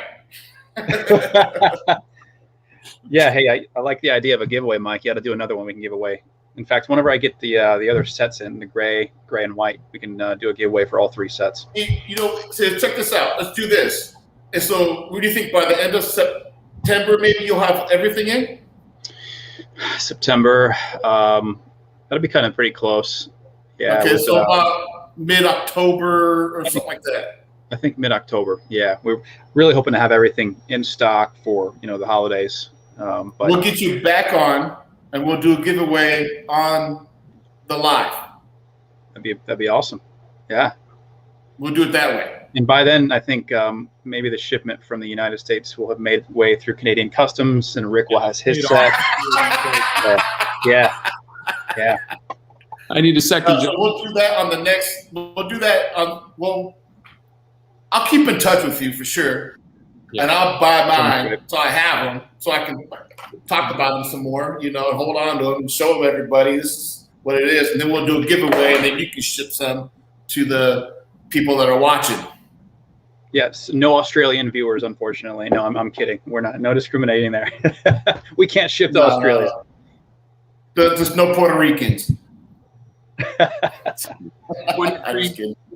Yeah, hey, I like the idea of a giveaway, Mike. You got to do another one we can give away. In fact, whenever I get the other sets in, the gray, and white, we can do a giveaway for all 3 sets. You know, so check this out. Let's do this. And so, what do you think? By the end of September, maybe you'll have everything in? September, that'll be kind of pretty close. Yeah. Okay, so about mid-October or something like that. I think mid-October. Yeah, we're really hoping to have everything in stock for the holidays. But we'll get you back on, and we'll do a giveaway on the live. That'd be awesome. Yeah, we'll do it that way. And by then, I think maybe the shipment from the United States will have made its way through Canadian customs, and Rick will have his set. Yeah. I need a second. So we'll do that on the next. We'll do that on. Well, I'll keep in touch with you for sure. And I'll buy mine so I have them, so I can talk about them some more, and hold on to them and show them everybody this is what it is. And then we'll do a giveaway, and then you can ship some to the people that are watching. Yes, no Australian viewers, unfortunately. No, I'm kidding. We're no discriminating there. We can't ship to Australia. There's no Puerto Ricans.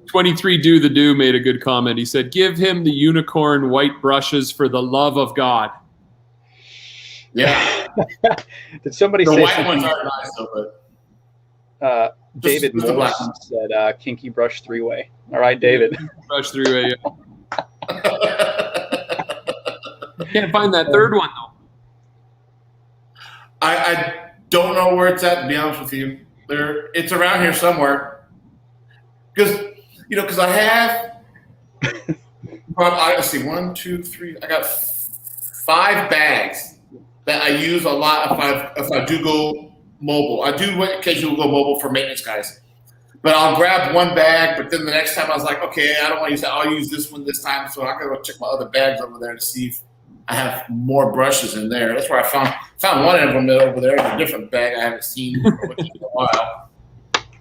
23 Do the Do made a good comment. He said, "Give him the unicorn white brushes for the love of God." Yeah. Did somebody the say white something? ones are nice though, but David just the black Morris said, "Kinky brush 3-way." All right, David. Brush 3-way. Can't find that third one though. I don't know where it's at, to be honest with you. It's around here somewhere. Because I have, let's see, 1, 2, 3. I got 5 bags that I use a lot if I do go mobile. I do occasionally go mobile for maintenance guys. But I'll grab one bag, but then the next time I was like, okay, I don't want to use that. I'll use this one this time. So I got to go check my other bags over there to see if I have more brushes in there. That's where I found one of them over there in a different bag I haven't seen in a while.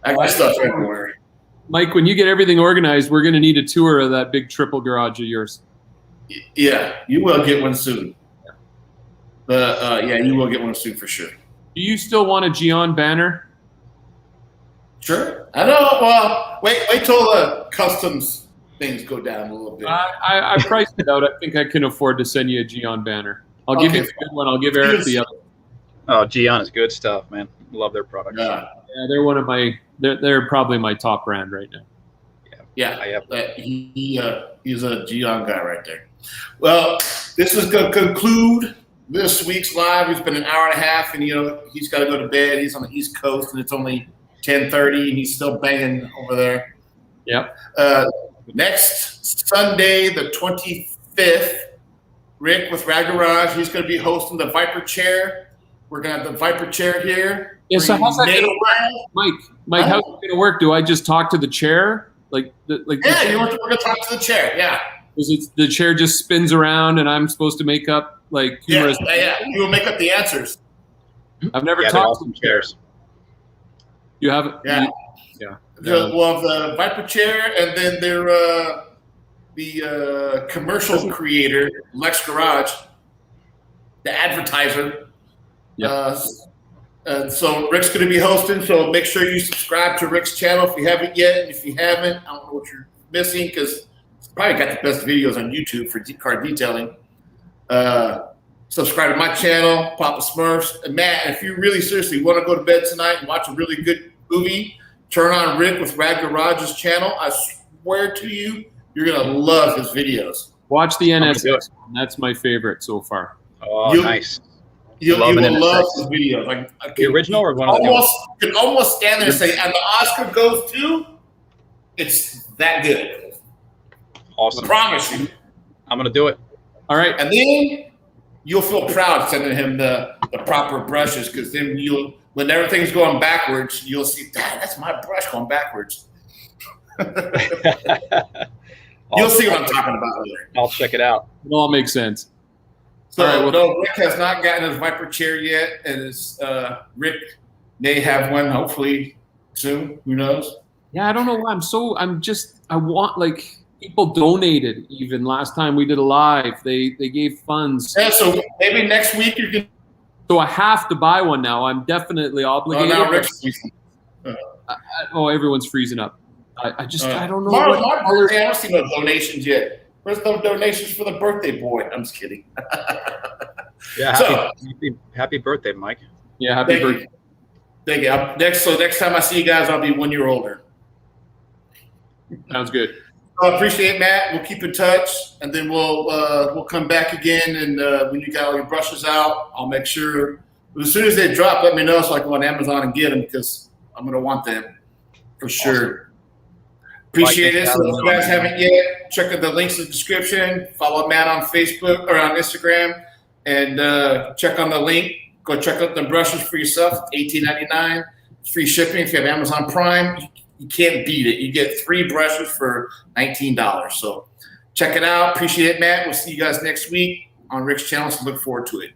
I got stuff everywhere. Mike, when you get everything organized, we're going to need a tour of that big triple garage of yours. Yeah, you will get one soon. Yeah, you will get one soon for sure. Do you still want a 𝗘𝗠𝗔𝗟 banner? Sure. I know. Well, wait till the customs things go down a little bit. I priced it out. I think I can afford to send you a 𝗘𝗠𝗔𝗟 banner. I'll give you a good one. I'll give Eric the other. Oh, 𝗘𝗠𝗔𝗟 is good stuff, man. Love their products. Yeah, they're one of my. They're probably my top brand right now. Yeah. I have. He's a 𝗘𝗠𝗔𝗟 guy right there. Well, this is going to conclude this week's live. It's been an hour and a half, and he's got to go to bed. He's on the East Coast, and it's only 10:30, and he's still banging over there. Yep. Next Sunday, the 25th, Rick with Rad Garage, he's going to be hosting the Viper Chair. We're going to have the Viper Chair here. Yeah, so how's that going to work? Mike, how's it going to work? Do I just talk to the chair? Yeah, we're going to talk to the chair, yeah. The chair just spins around, and I'm supposed to make up, humorous... Yeah, you will make up the answers. I've never talked to chairs. You have it? Yeah. We'll have the Viper Chair, and then the commercial creator, Lex Garage, the advertiser. Yeah. And so Rick's going to be hosting, so make sure you subscribe to Rick's channel if you haven't yet. And if you haven't, I don't know what you're missing, because it's probably got the best videos on YouTube for car detailing. Subscribe to my channel, Papa Smurfs. And Matt, if you really seriously want to go to bed tonight and watch a really good movie, turn on Rick with Rad Garage's channel. I swear to you, you're going to love his videos. Watch the NSX. That's my favorite so far. Oh, nice. You will love his videos. The original or one of the new ones? You can almost stand there and say, and the Oscar goes to, it's that good. Awesome. I promise you. I'm going to do it. All right. And then you'll feel proud sending him the proper brushes, because then when everything's going backwards, you'll see, Dad, that's my brush going backwards. You'll see what I'm talking about later. I'll check it out. It all makes sense. So, all right, no, Rick has not gotten his Viper Chair yet, and Rick may have one hopefully soon. Who knows? Yeah, I don't know why I want people donated even last time we did a live. They gave funds. Yeah, so maybe next week you can. So I have to buy one now. I'm definitely obligated. Oh, now Rick's everyone's freezing up. I don't know. My birthday, I don't see no donations yet. Where's the donations for the birthday boy? I'm just kidding. Yeah, happy birthday, Mike. Yeah, happy birthday. Thank you. Next time I see you guys, I'll be 1 year older. Sounds good. I appreciate it, Matt. We'll keep in touch, and then we'll come back again. And when you got all your brushes out, I'll make sure as soon as they drop, let me know so I can go on Amazon and get them, because I'm gonna want them for sure. Awesome. Appreciate it. So if you guys haven't yet, check out the links in the description. Follow Matt on Facebook or on Instagram, and check on the link. Go check out the brushes for yourself. It's $18.99. Free shipping if you have Amazon Prime. You can't beat it. You get 3 brushes for $19. So check it out. Appreciate it, Matt. We'll see you guys next week on Rick's channel. So look forward to it.